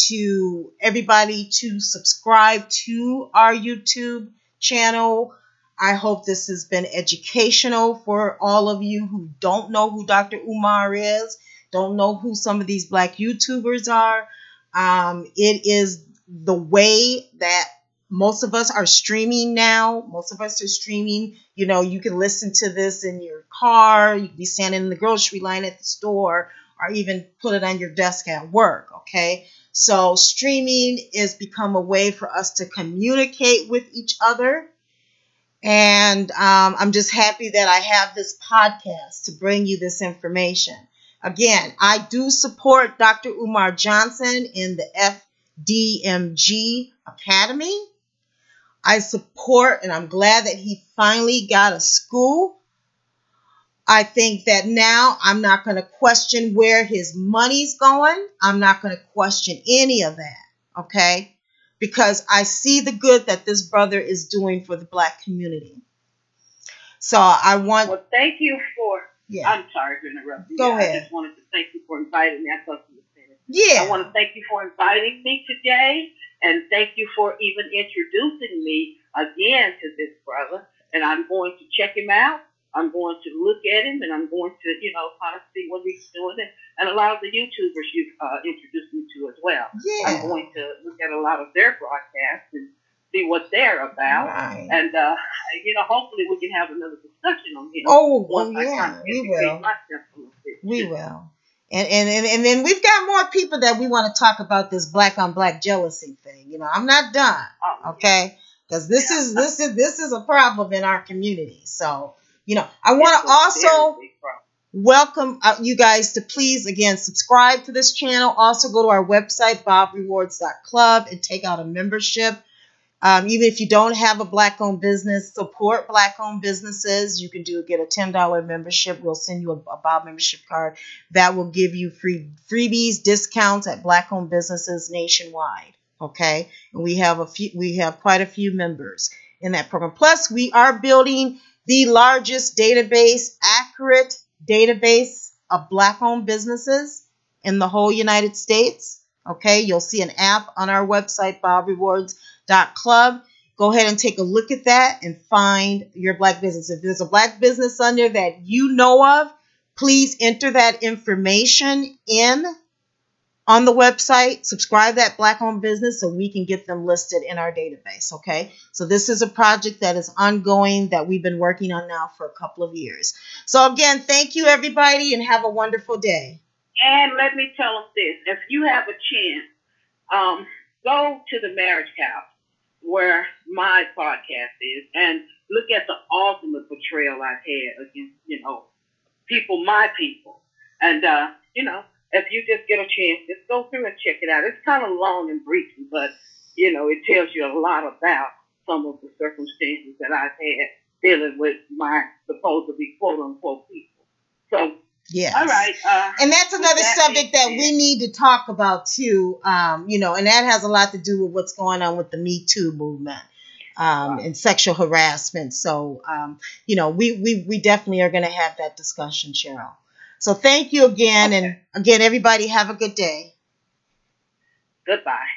everybody to subscribe to our YouTube channel. I hope this has been educational for all of you who don't know who Dr. Umar is, don't know who some of these Black YouTubers are. It is the way that most of us are streaming now. Most of us are streaming. You can listen to this in your car. You can be standing in the grocery line at the store, or even put it on your desk at work, okay? So streaming has become a way for us to communicate with each other. And I'm just happy that I have this podcast to bring you this information. Again, I do support Dr. Umar Johnson in the FDMG Academy. I support, and I'm glad that he finally got a school. I think that now I'm not going to question where his money's going. I'm not going to question any of that, okay? Because I see the good that this brother is doing for the Black community. So I want... Well, thank you for... Yeah. I'm sorry to interrupt you. Go ahead. I just wanted to thank you for inviting me. I thought you were saying it. Yeah. I want to thank you for inviting me today. And thank you for even introducing me again to this brother. And I'm going to check him out. I'm going to look at him, and I'm going to, kind of see what he's doing. And a lot of the YouTubers you've introduced me to as well. Yeah. I'm going to look at a lot of their broadcasts and see what they're about. Right. And, hopefully we can have another discussion on him. We will. We will. And then we've got more people that we want to talk about this Black on Black jealousy thing. I'm not done. Okay? Because this is a problem in our community. So, I want to also welcome you guys to please, again, subscribe to this channel. Also go to our website, bobrewards.club, and take out a membership. Even if you don't have a Black-owned business, support Black-owned businesses. You can get a $10 membership. We'll send you a Bob membership card that will give you freebies, discounts at Black-owned businesses nationwide. Okay, and we have quite a few members in that program. Plus, we are building the largest accurate database of Black-owned businesses in the whole United States. Okay, you'll see an app on our website, bobrewards.club. Go ahead and take a look at that and find your Black business. If there's a Black business on there that you know of, please enter that information on the website. Subscribe that Black-owned business so we can get them listed in our database, okay? So this is a project that is ongoing that we've been working on now for a couple of years. So again, thank you, everybody, and have a wonderful day. And let me tell them this. If you have a chance, go to the Marriage House where my podcast is and look at the ultimate betrayal I've had against, my people. And, if you just get a chance, just go through and check it out. It's kind of long and brief, but, it tells you a lot about some of the circumstances that I've had dealing with my supposedly quote-unquote people. So, yes. All right. And that's another subject that we need to talk about, too, and that has a lot to do with what's going on with the Me Too movement. and sexual harassment. So, you know, we definitely are going to have that discussion, Cheryl. So thank you again. Okay. And again, everybody have a good day. Goodbye.